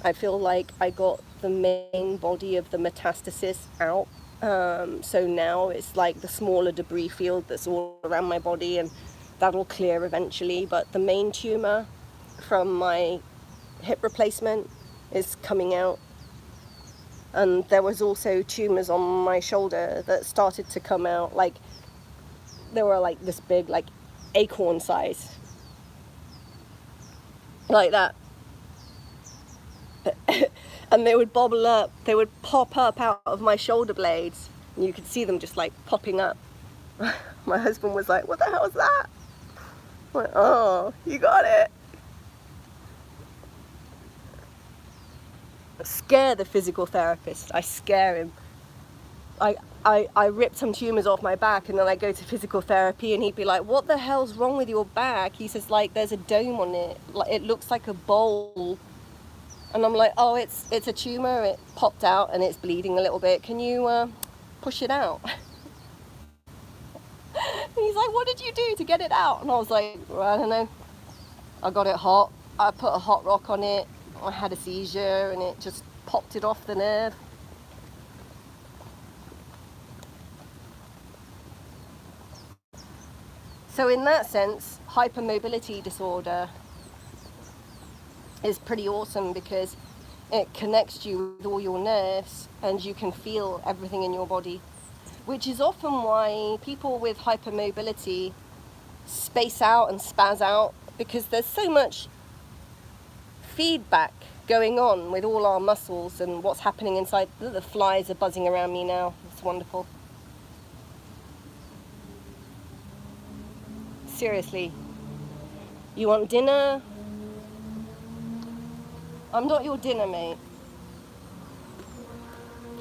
I feel like I got the main body of the metastasis out. So now it's like the smaller debris field that's all around my body, and that'll clear eventually. But the main tumor from my hip replacement is coming out. And there was also tumors on my shoulder that started to come out, like they were like this big, like acorn size, like that. And they would bobble up, they would pop up out of my shoulder blades, and you could see them just like popping up. My husband was like, "What the hell is that?" I'm like, "Oh, you got it." Scare the physical therapist. I scare him. I ripped some tumors off my back, and then I go to physical therapy, and he'd be like, "What the hell's wrong with your back?" He says, like, there's a dome on it, like it looks like a bowl. And I'm like, "Oh, it's a tumor, it popped out and it's bleeding a little bit. Can you push it out?" And he's like, "What did you do to get it out?" And I was like, "Well, I don't know. I got it hot. I put a hot rock on it. I had a seizure and it just popped it off the nerve." So in that sense, hypermobility disorder is pretty awesome because it connects you with all your nerves and you can feel everything in your body, which is often why people with hypermobility space out and spaz out, because there's so much feedback going on with all our muscles and what's happening inside. The flies are buzzing around me now. It's wonderful. Seriously, you want dinner? I'm not your dinner mate.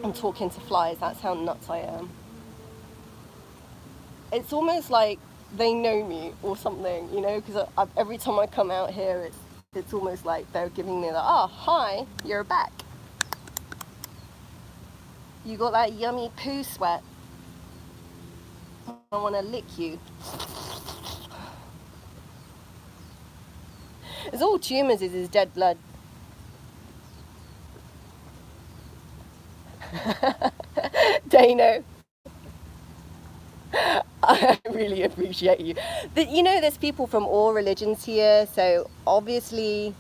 I'm talking to flies, that's how nuts I am. It's almost like they know me or something, you know, because every time I come out here, it's almost like they're giving me the, "Oh, hi, you're back. You got that yummy poo sweat. I want to lick you." It's all tumors is dead blood. Dano, I really appreciate you. You know, there's people from all religions here, so obviously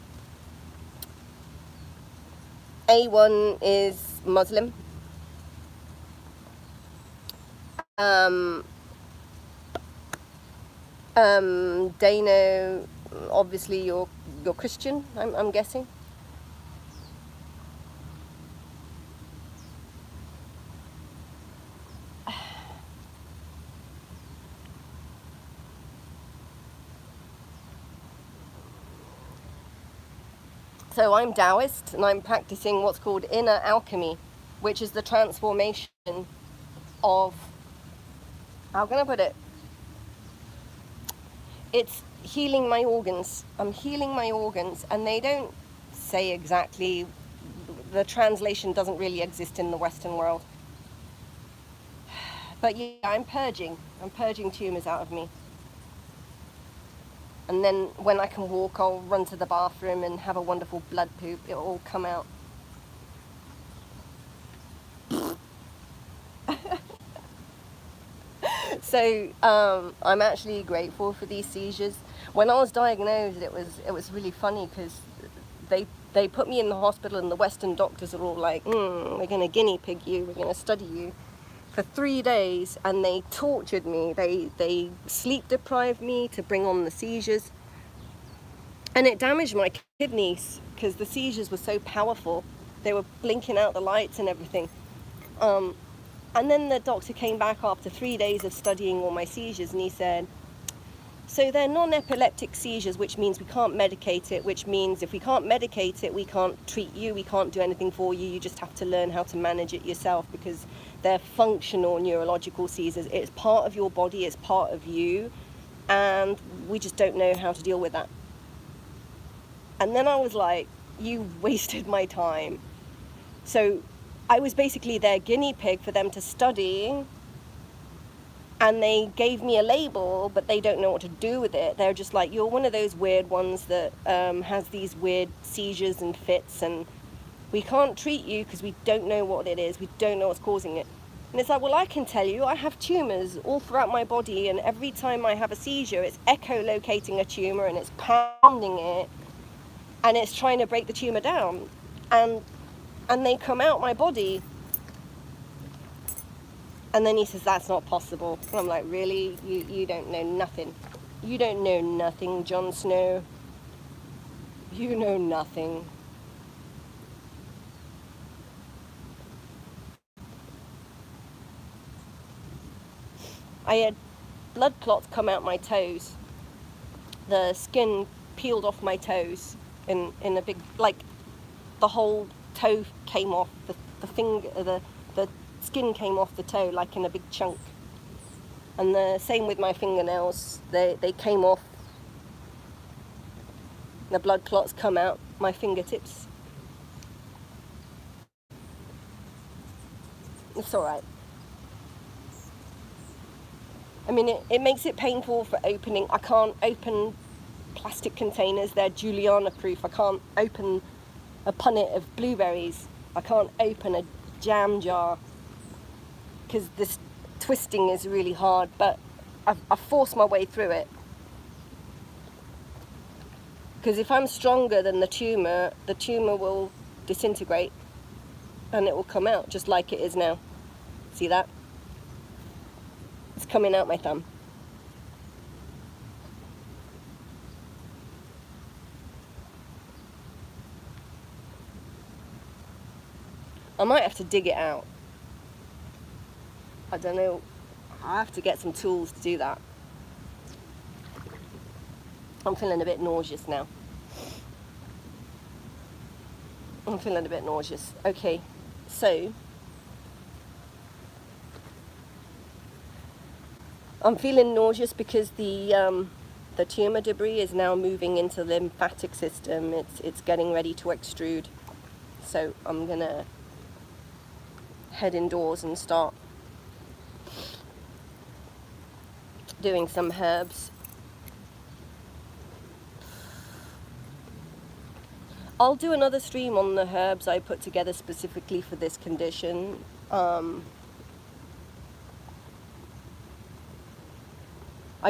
A1 is Muslim. Dano, obviously you're Christian, I'm guessing. So I'm Taoist and I'm practicing what's called inner alchemy, which is the transformation of, how can I put it? It's healing my organs. I'm healing my organs, and they don't say exactly, the translation doesn't really exist in the Western world. But yeah, I'm purging tumors out of me. And then when I can walk, I'll run to the bathroom and have a wonderful blood poop. It'll all come out. So I'm actually grateful for these seizures. When I was diagnosed, it was really funny because they put me in the hospital, and the Western doctors are all like, "We're going to guinea pig you. We're going to study you." For 3 days, and they tortured me. They sleep deprived me to bring on the seizures, and it damaged my kidneys because the seizures were so powerful. They were blinking out the lights and everything. And then the doctor came back after 3 days of studying all my seizures, and he said, "So they're non-epileptic seizures, which means we can't medicate it, which means if we can't medicate it, we can't treat you, we can't do anything for you, you just have to learn how to manage it yourself, because they're functional neurological seizures. It's part of your body, it's part of you, and we just don't know how to deal with that." And then I was like, "You wasted my time." So I was basically their guinea pig for them to study, and they gave me a label, but they don't know what to do with it. They're just like, "You're one of those weird ones that has these weird seizures and fits, and we can't treat you because we don't know what it is, we don't know what's causing it." And it's like, "Well, I can tell you, I have tumors all throughout my body, and every time I have a seizure, it's echolocating a tumor, and it's pounding it, and it's trying to break the tumor down." And and they come out my body. And then he says, that's not possible. And I'm like, really? You don't know nothing. You don't know nothing, Jon Snow. You know nothing. I had blood clots come out my toes. The skin peeled off my toes in a big, like, the whole toe came off, the finger, the skin came off the toe, like in a big chunk. And the same with my fingernails, they came off. The blood clots come out my fingertips. It's alright. I mean, it makes it painful for opening. I can't open plastic containers. They're Juliana proof. I can't open a punnet of blueberries. I can't open a jam jar because this twisting is really hard, but I've forced my way through it. Because if I'm stronger than the tumor will disintegrate and it will come out just like it is now. See that? It's coming out my thumb. I might have to dig it out. I don't know. I have to get some tools to do that. I'm feeling a bit nauseous now. I'm feeling a bit nauseous. Okay, so I'm feeling nauseous because the tumor debris is now moving into the lymphatic system. It's getting ready to extrude. So I'm gonna head indoors and start doing some herbs. I'll do another stream on the herbs I put together specifically for this condition. I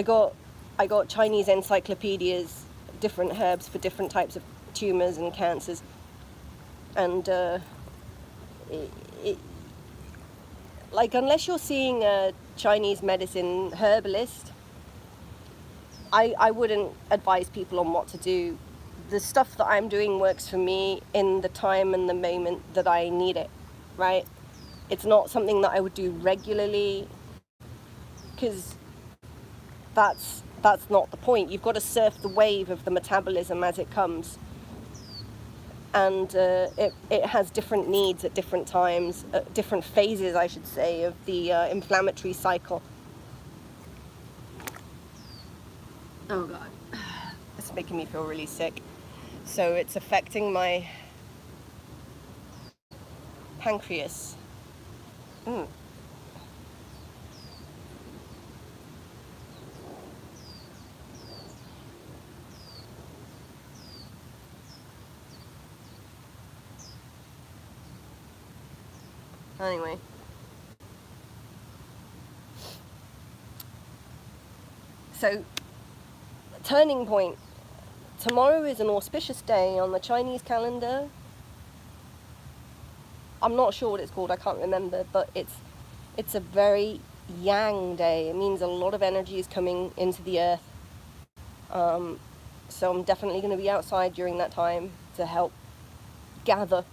got Chinese encyclopedias, different herbs for different types of tumors and cancers, and like, unless you're seeing a Chinese medicine herbalist, I wouldn't advise people on what to do. The stuff that I'm doing works for me in the time and the moment that I need it, right? It's not something that I would do regularly, because that's not the point. You've got to surf the wave of the metabolism as it comes. And it has different needs at different times, different phases, I should say, of the inflammatory cycle. Oh God, it's making me feel really sick. So it's affecting my pancreas. Anyway. So, turning point. Tomorrow is an auspicious day on the Chinese calendar. I'm not sure what it's called, I can't remember, but it's a very yang day. It means a lot of energy is coming into the earth. So I'm definitely going to be outside during that time to help gather.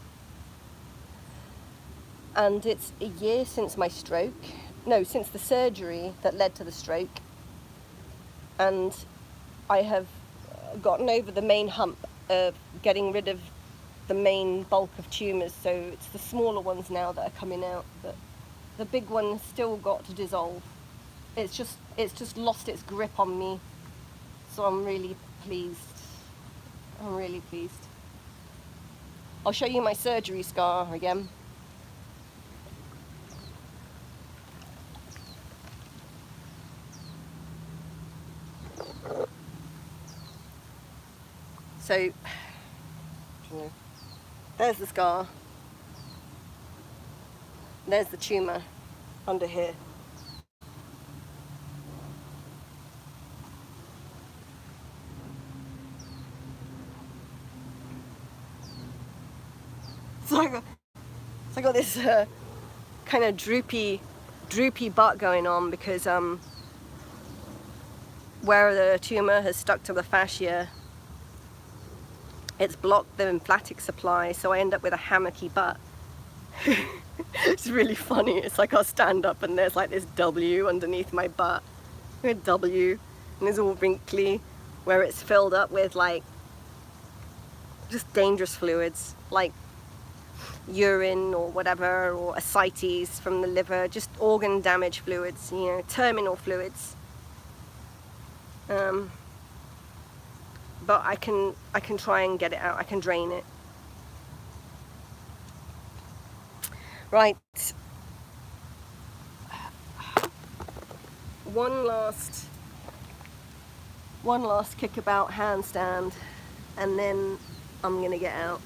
And it's a year since my stroke. No, since the surgery that led to the stroke. And I have gotten over the main hump of getting rid of the main bulk of tumours. So it's the smaller ones now that are coming out. But the big one still got to dissolve. It's just lost its grip on me. So I'm really pleased. I'm really pleased. I'll show you my surgery scar again. So, there's the scar. There's the tumour under here. So got this kind of droopy butt going on because where the tumor has stuck to the fascia, it's blocked the lymphatic supply, so I end up with a hammocky butt. It's really funny. It's like I'll stand up and there's like this W underneath my butt, a W, and it's all wrinkly, where it's filled up with like just dangerous fluids like urine or whatever, or ascites from the liver, just organ damage fluids, you know, terminal fluids. But I can try and get it out. I can drain it. Right. One last kickabout handstand, and then I'm gonna get out.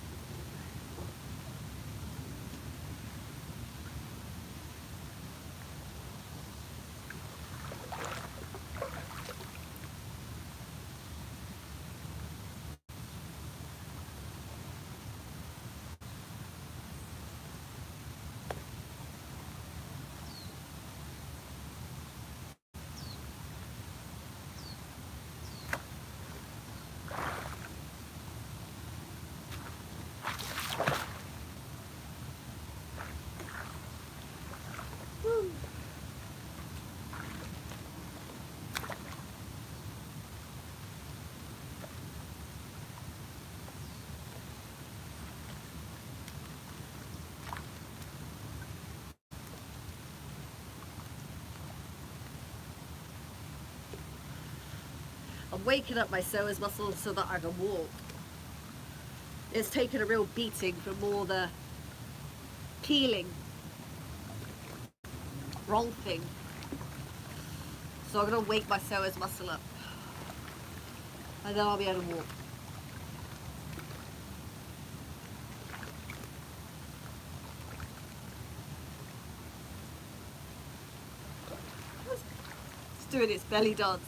I'm waking up my psoas muscles so that I can walk. It's taken a real beating from all the peeling, rolfing. So I'm going to wake my psoas muscle up, and then I'll be able to walk. It's doing its belly dance.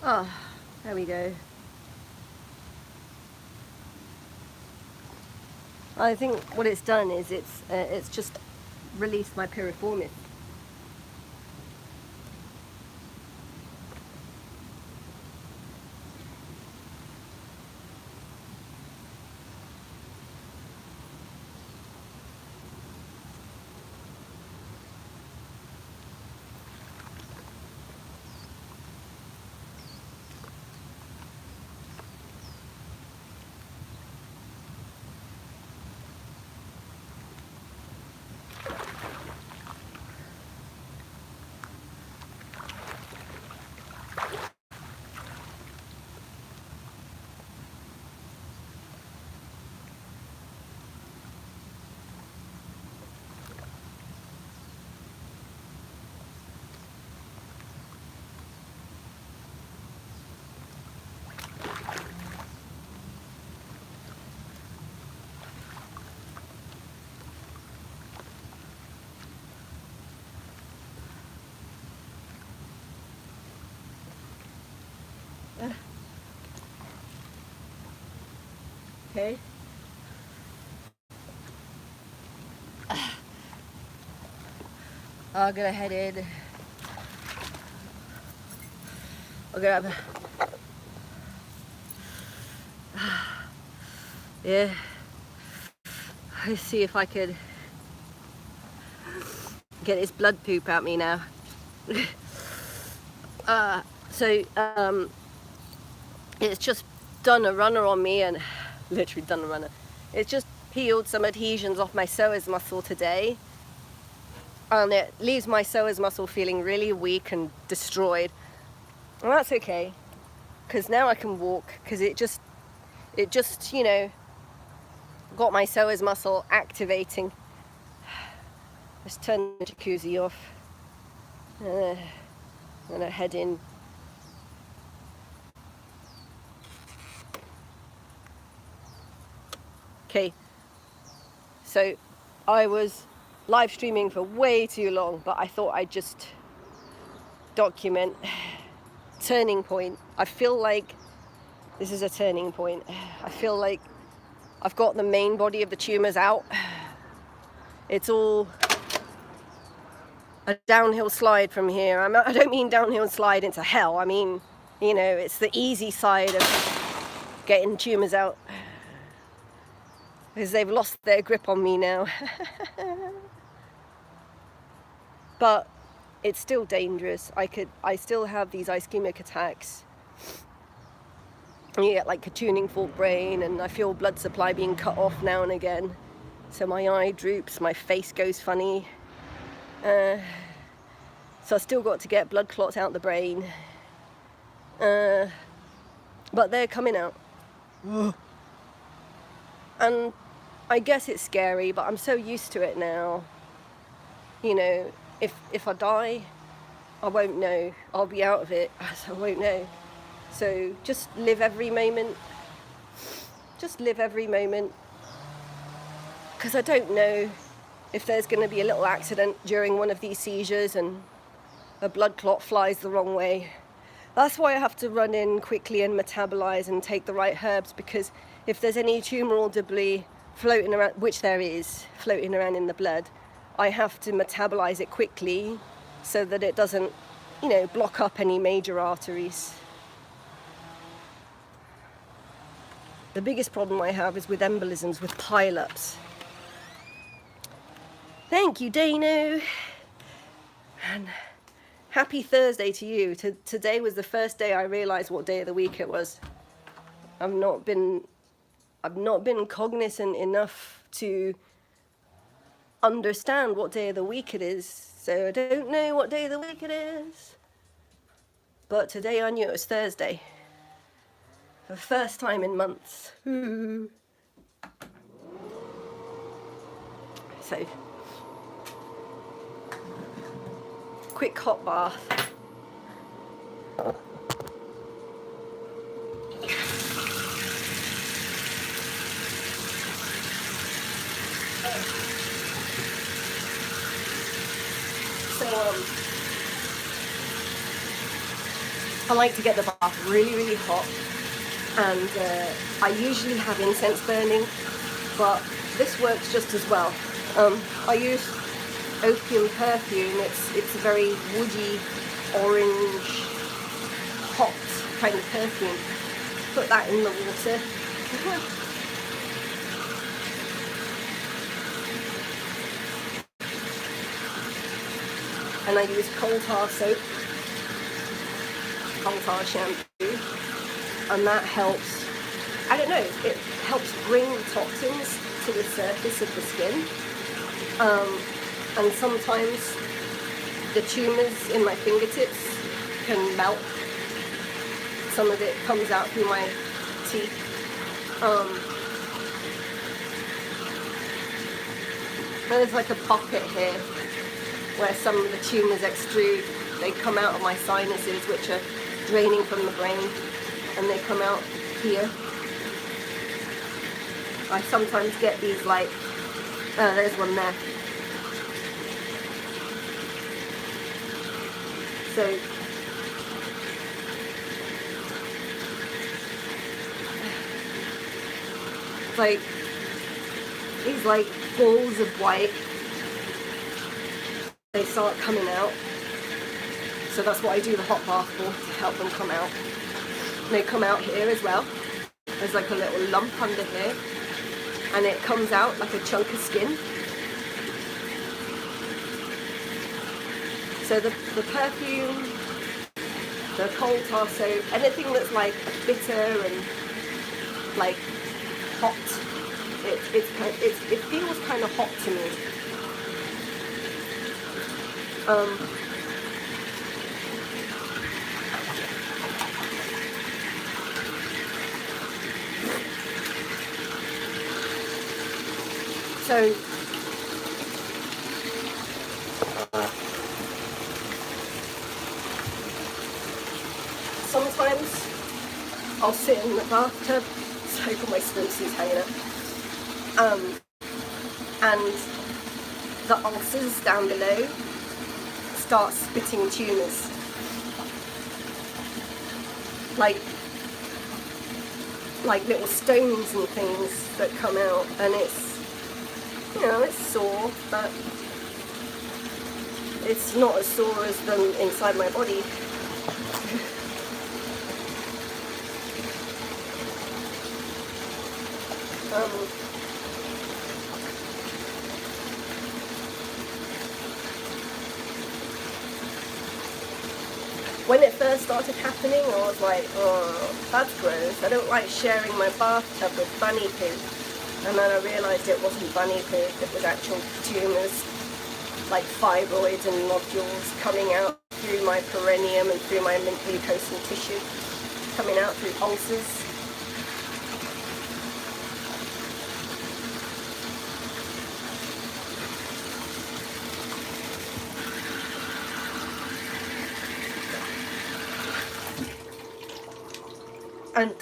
Oh, there we go. I think what it's done is it's just released my piriformis. Okay. I'm gonna head in. I'll grab. Yeah. Let's see if I could get this blood poop out me now. It's just done a runner on me, and literally done a runner. It's just peeled some adhesions off my psoas muscle today, and it leaves my psoas muscle feeling really weak and destroyed. And that's okay, because now I can walk, because it just you know, got my psoas muscle activating. Let's turn the jacuzzi off. I'm gonna head in. Okay, so I was live streaming for way too long, but I thought I'd just document turning point. I feel like this is a turning point. I feel like I've got the main body of the tumors out. It's all a downhill slide from here. I don't mean downhill slide into hell. I mean, you know, it's the easy side of getting tumors out, because they've lost their grip on me now. But it's still dangerous. I still have these ischemic attacks. You get like a tuning fork brain, and I feel blood supply being cut off now and again. So my eye droops, my face goes funny. So I still got to get blood clots out the brain. But they're coming out. And I guess it's scary, but I'm so used to it now. You know, if I die, I won't know. I'll be out of it, so I won't know. So just live every moment. Just live every moment. Because I don't know if there's going to be a little accident during one of these seizures and a blood clot flies the wrong way. That's why I have to run in quickly and metabolize and take the right herbs, because if there's any tumoral debris floating around, which there is, floating around in the blood, I have to metabolize it quickly so that it doesn't, you know, block up any major arteries. The biggest problem I have is with embolisms, with pile-ups. Thank you, Dano. And happy Thursday to you. Today was the first day I realized what day of the week it was. I've not been cognizant enough to understand what day of the week it is. So I don't know what day of the week it is. But today I knew it was Thursday. For the first time in months. Ooh. So, quick hot bath. I like to get the bath really, really hot. And I usually have incense burning, but this works just as well. I use opium perfume. It's a very woody, orange, hot kind of perfume. Put that in the water. And I use coal tar soap, coal tar shampoo. And that helps, I don't know, it helps bring toxins to the surface of the skin. And sometimes the tumors in my fingertips can melt. Some of it comes out through my teeth. There's like a pocket here where some of the tumors extrude. They come out of my sinuses, which are draining from the brain. And they come out here. I sometimes get these like, there's one there. So like these like balls of white. They start coming out. So that's what I do the hot bath for, to help them come out. And they come out here as well. There's like a little lump under here. And it comes out like a chunk of skin. So the perfume, the coal tar soap, anything that's like bitter and like hot, it feels kind of hot to me. So sometimes I'll sit in the bathtub, so I've got my swimsuits hanging up, and the ulcers down below start spitting tumours, like little stones and things that come out, and it's, you know, it's sore, but it's not as sore as them inside my body. When it first started happening, I was like, oh, that's gross. I don't like sharing my bathtub with bunny poop. And then I realised it wasn't bunny poop, it was actual tumours, like fibroids and nodules coming out through my perineum and through my mucosal tissue, coming out through ulcers. And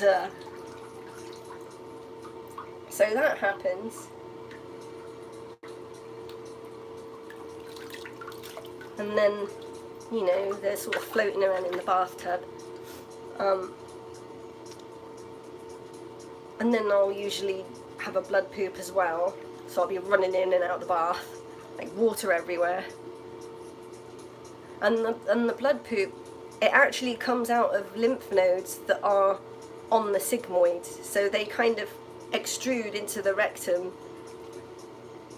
so that happens, and then, you know, they're sort of floating around in the bathtub, and then I'll usually have a blood poop as well, so I'll be running in and out of the bath, like water everywhere, and the blood poop, it actually comes out of lymph nodes that are on the sigmoid, so they kind of extrude into the rectum.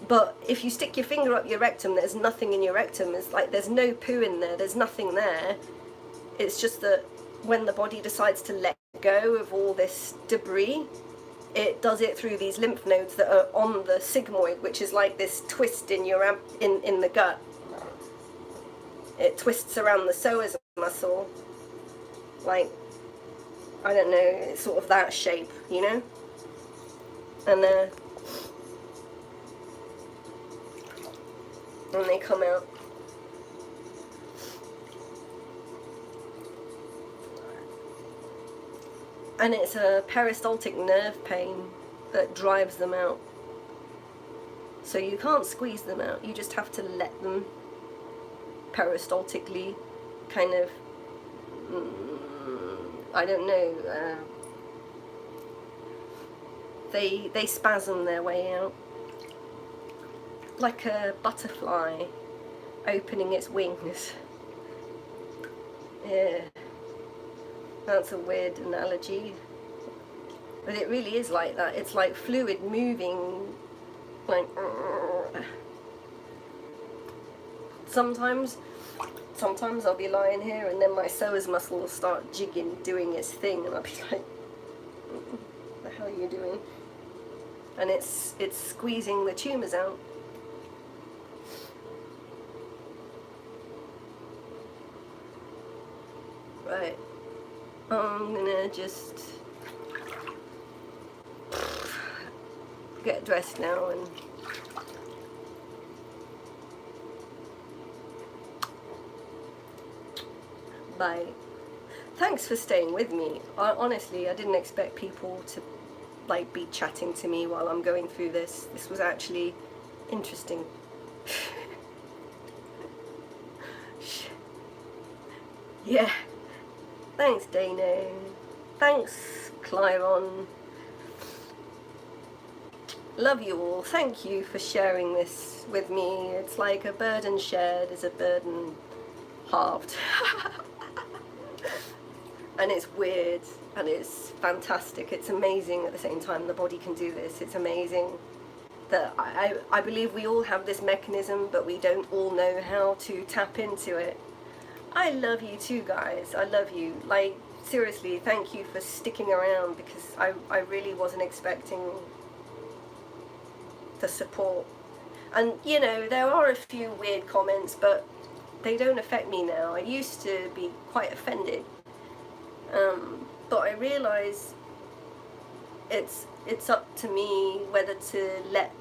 But if you stick your finger up your rectum, there's nothing in your rectum. It's like there's no poo in there, there's nothing there. It's just that when the body decides to let go of all this debris, it does it through these lymph nodes that are on the sigmoid, which is like this twist in your in the gut. It twists around the psoas muscle, like, I don't know, it's sort of that shape, you know? And they come out. And it's a peristaltic nerve pain that drives them out. So you can't squeeze them out, you just have to let them peristaltically kind of, I don't know, they spasm their way out, like a butterfly opening its wings. Yeah, that's a weird analogy, but it really is like that. It's like fluid moving, like, sometimes I'll be lying here and then my psoas muscle will start jigging, doing its thing, and I'll be like, what the hell are you doing? And it's squeezing the tumours out. Right, I'm gonna just get dressed now and bye. Thanks for staying with me. Honestly, I didn't expect people to like be chatting to me while I'm going through this. This was actually interesting. Yeah. Thanks, Dano. Thanks, Clyron. Love you all. Thank you for sharing this with me. It's like a burden shared is a burden halved. And it's weird and it's fantastic. It's amazing at the same time the body can do this. It's amazing that I believe we all have this mechanism, but we don't all know how to tap into it. I love you too, guys. I love you. Like, seriously, thank you for sticking around, because I really wasn't expecting the support. And, you know, there are a few weird comments, but they don't affect me now. I used to be quite offended. But I realise it's up to me whether to let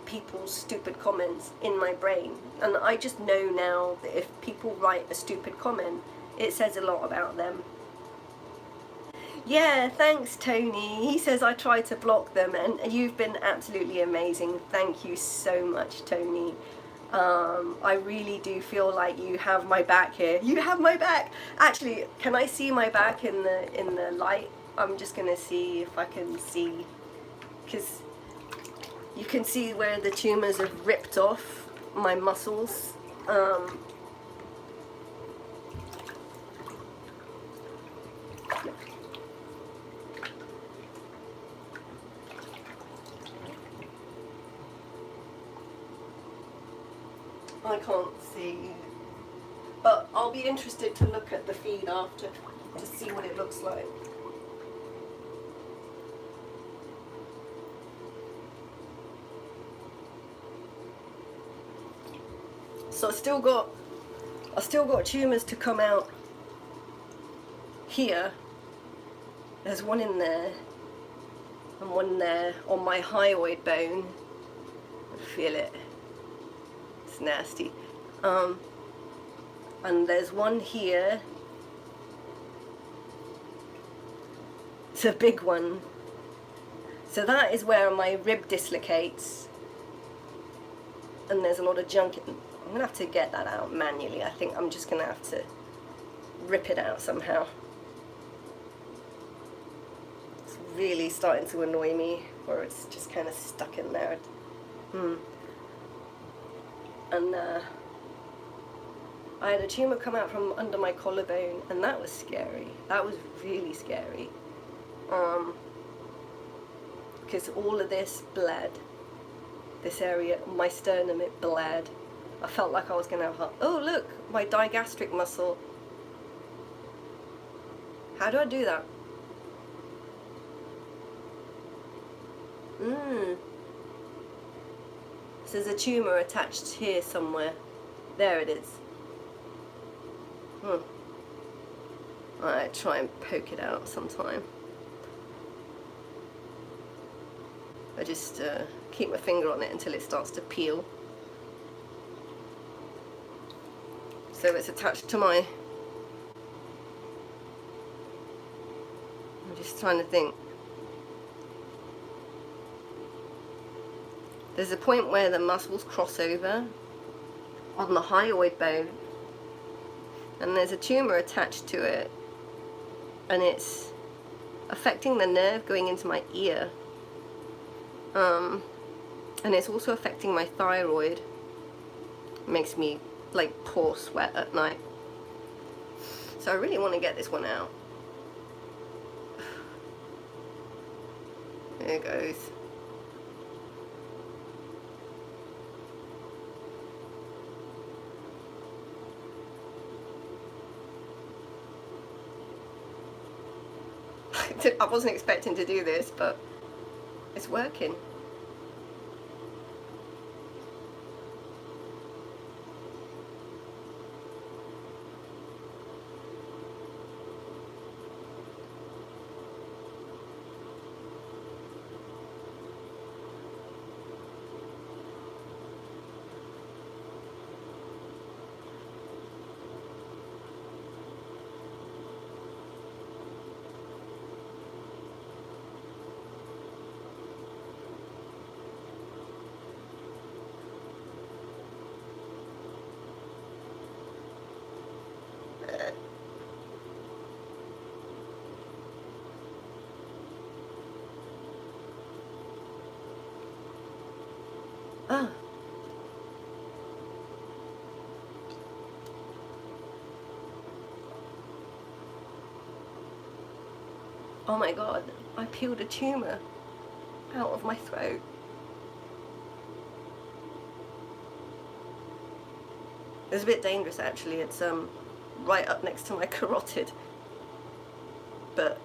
people's stupid comments in my brain. And I just know now that if people write a stupid comment, it says a lot about them. Yeah, thanks Tony. He says I try to block them, and you've been absolutely amazing. Thank you so much, Tony. I really do feel like you have my back here. You have my back. Actually, can I see my back in the light? I'm just gonna see if I can see, because you can see where the tumors have ripped off my muscles. I can't see, but I'll be interested to look at the feed after to see what it looks like. So I still got tumors to come out here. There's one in there and one there on my hyoid bone. I feel it. It's nasty. And there's one here. It's a big one. So that is where my rib dislocates. And there's a lot of junk. I'm gonna have to get that out manually. I think I'm just gonna have to rip it out somehow. It's really starting to annoy me, or it's just kind of stuck in there. And I had a tumor come out from under my collarbone, and that was scary. That was really scary. Because all of this bled. This area, my sternum, it bled. I felt like I was going to have oh look, my digastric muscle. How do I do that? So there's a tumour attached here somewhere. There it is. Alright, try and poke it out sometime. I just keep my finger on it until it starts to peel. So it's attached to my... I'm just trying to think. There's a point where the muscles cross over on the hyoid bone, and there's a tumour attached to it, and it's affecting the nerve going into my ear. And it's also affecting my thyroid. It makes me like pour sweat at night. So I really want to get this one out. There it goes. I wasn't expecting to do this, but it's working. Ah. Oh my god, I peeled a tumour out of my throat. It's a bit dangerous actually, it's right up next to my carotid. But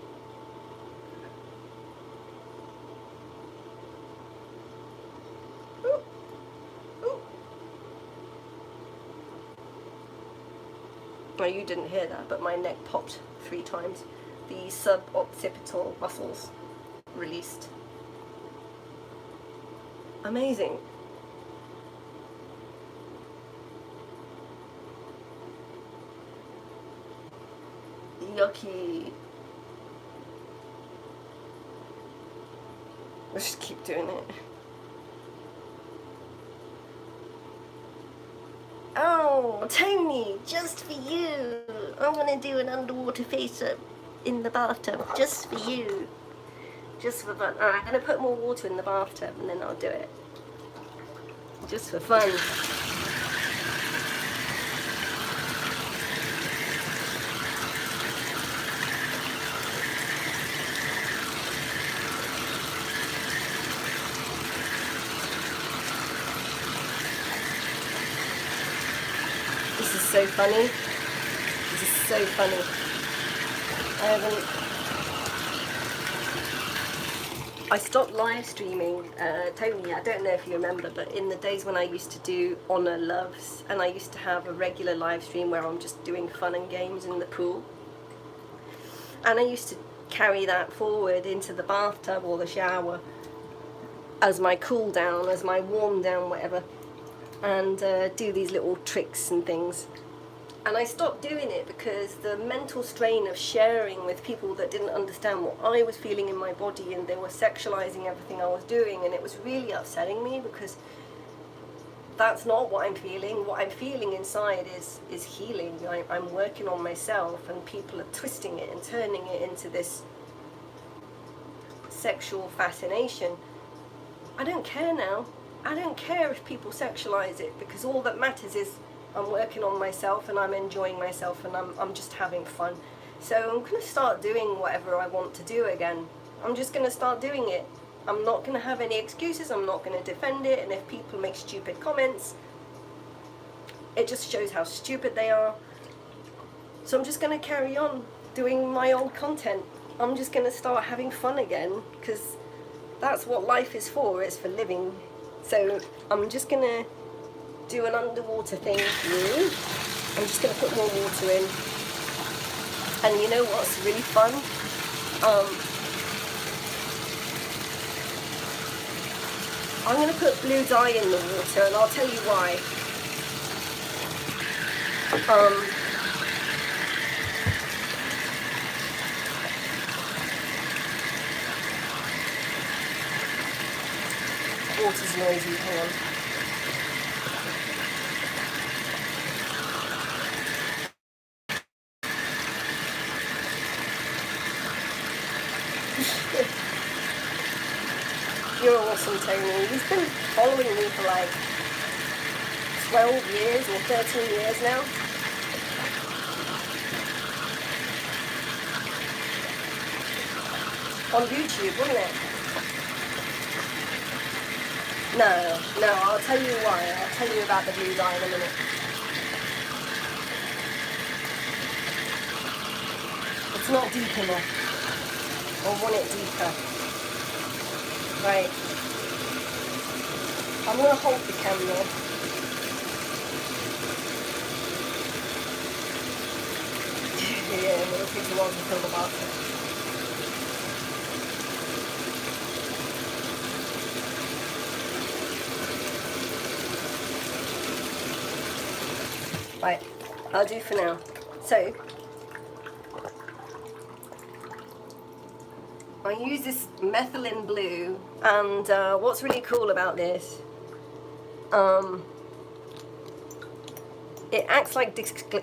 ooh, ooh. Oh, you didn't hear that, but my neck popped 3 times. The suboccipital muscles released. Amazing. Yucky. Let's just keep doing it. Oh, Tony, just for you. I'm gonna do an underwater face-up in the bathtub, just for you. Just for fun. Alright, I'm gonna put more water in the bathtub and then I'll do it. Just for fun. This is so funny. This is so funny. I stopped live streaming, Tony, I don't know if you remember, but in the days when I used to do Honor Loves, and I used to have a regular live stream where I'm just doing fun and games in the pool. And I used to carry that forward into the bathtub or the shower as my cool down, as my warm down, whatever, and do these little tricks and things. And I stopped doing it because the mental strain of sharing with people that didn't understand what I was feeling in my body, and they were sexualizing everything I was doing, and it was really upsetting me because that's not what I'm feeling. What I'm feeling inside is healing. I'm working on myself, and people are twisting it and turning it into this sexual fascination. I don't care now. I don't care if people sexualize it, because all that matters is I'm working on myself and I'm enjoying myself and I'm just having fun. So I'm going to start doing whatever I want to do again. I'm just going to start doing it. I'm not going to have any excuses. I'm not going to defend it. And if people make stupid comments, it just shows how stupid they are. So I'm just going to carry on doing my old content. I'm just going to start having fun again, because that's what life is for. It's for living. So I'm just going to do an underwater thing for you. I'm just going to put more water in. And you know what's really fun? I'm going to put blue dye in the water, and I'll tell you why. Water's noisy, hang on. You're awesome, Tony. He's been following me for like 12 years or 13 years now. On YouTube, wasn't it? No, I'll tell you why. I'll tell you about the blue dye in a minute. It's not deep enough. I want it deeper. Right. I'm going to hold the camera. Yeah, I'm going to take a while to fill the bathroom. Right, I'll do for now. So, I use this methylene blue, and what's really cool about this, it acts like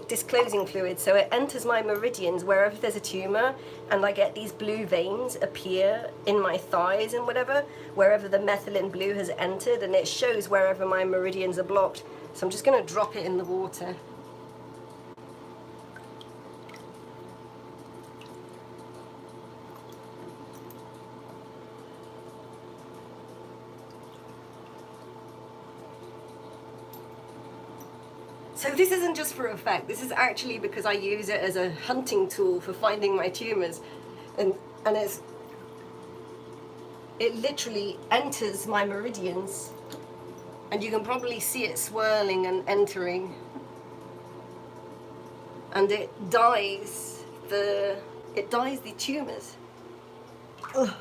disclosing fluid, so it enters my meridians wherever there's a tumor, and I get these blue veins appear in my thighs and whatever, wherever the methylene blue has entered, and it shows wherever my meridians are blocked. So I'm just going to drop it in the water. So this isn't just for effect, this is actually because I use it as a hunting tool for finding my tumors. And it literally enters my meridians, and you can probably see it swirling and entering. And it dyes the tumors. Ugh,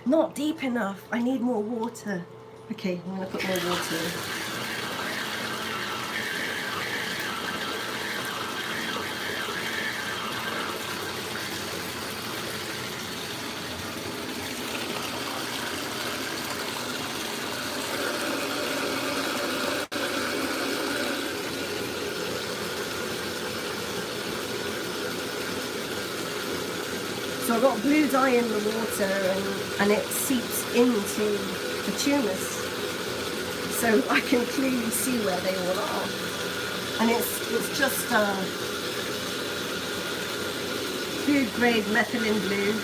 not deep enough, I need more water. Okay, I'm gonna put more water in. So I've got blue dye in the water, and it seeps into the tumours, so I can clearly see where they all are. And it's just food grade methylene blue.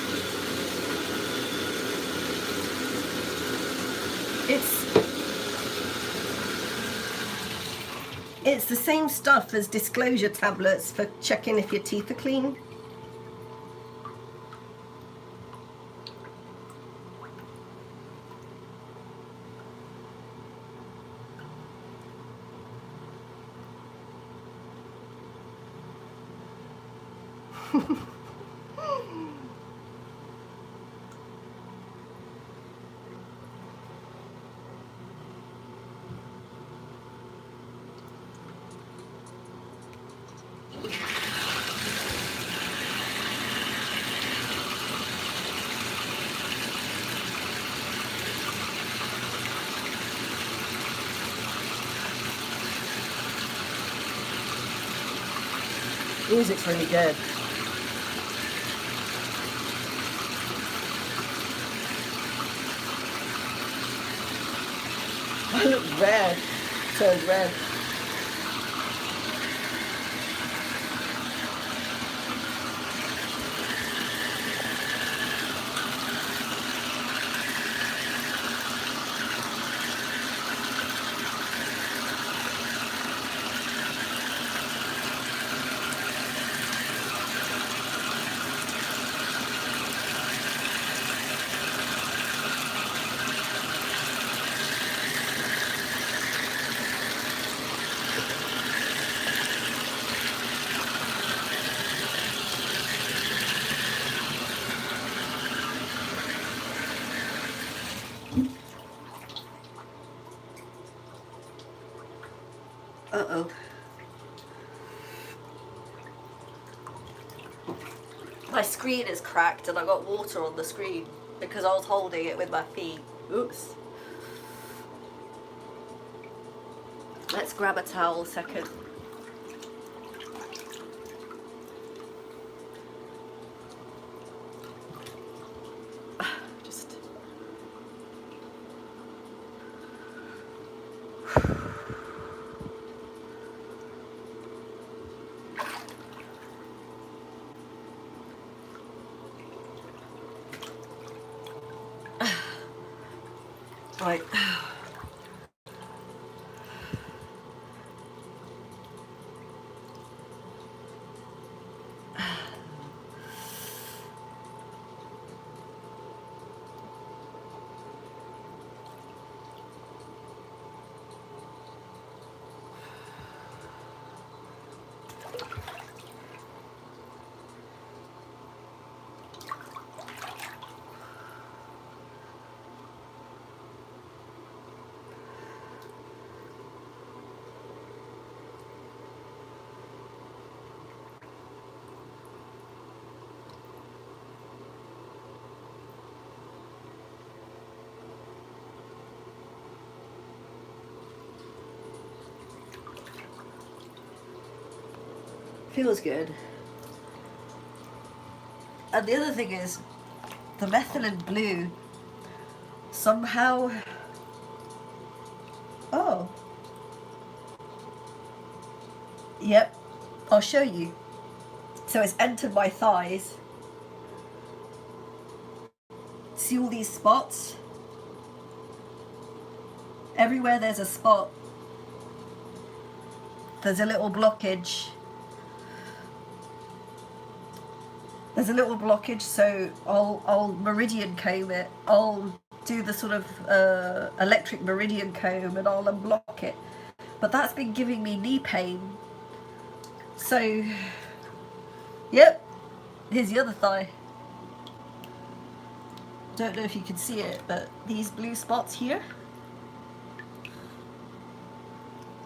It's the same stuff as disclosure tablets for checking if your teeth are clean. Music's really good. I look red, turned red. Uh-oh. My screen is cracked and I got water on the screen because I was holding it with my feet. Oops. Let's grab a towel a second. Just... Right. Feels good. And the other thing is, the methylene blue somehow... Oh. Yep. I'll show you. So it's entered my thighs. See all these spots? Everywhere there's a spot, there's a little blockage. There's a little blockage, so I'll meridian comb it. I'll do the sort of electric meridian comb and I'll unblock it. But that's been giving me knee pain. So, yep, here's the other thigh. Don't know if you can see it, but these blue spots here.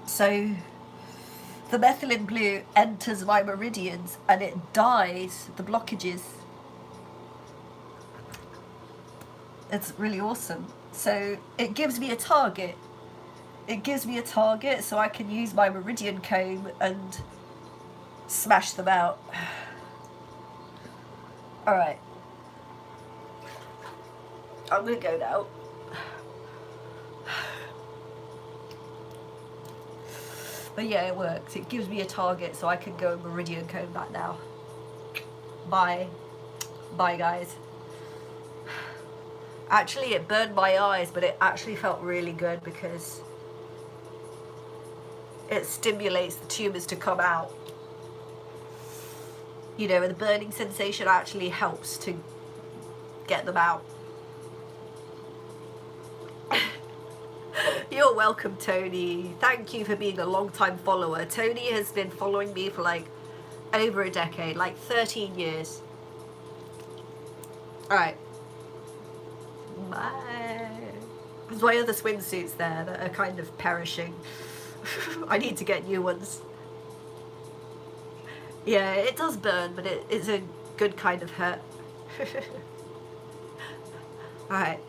So the methylene blue enters my meridians and it dyes the blockages. It's really awesome. So it gives me a target. It gives me a target so I can use my meridian comb and smash them out. Alright. I'm gonna go now. But yeah, it works. It gives me a target so I can go and meridian comb that now. Bye. Bye, guys. Actually, it burned my eyes, but it actually felt really good because it stimulates the tumours to come out. You know, and the burning sensation actually helps to get them out. You're welcome, Tony. Thank you for being a long-time follower. Tony has been following me for like over a decade, like 13 years. Alright. Bye. There's my other swimsuits there that are kind of perishing. I need to get new ones. Yeah, it does burn, but it's a good kind of hurt. Alright.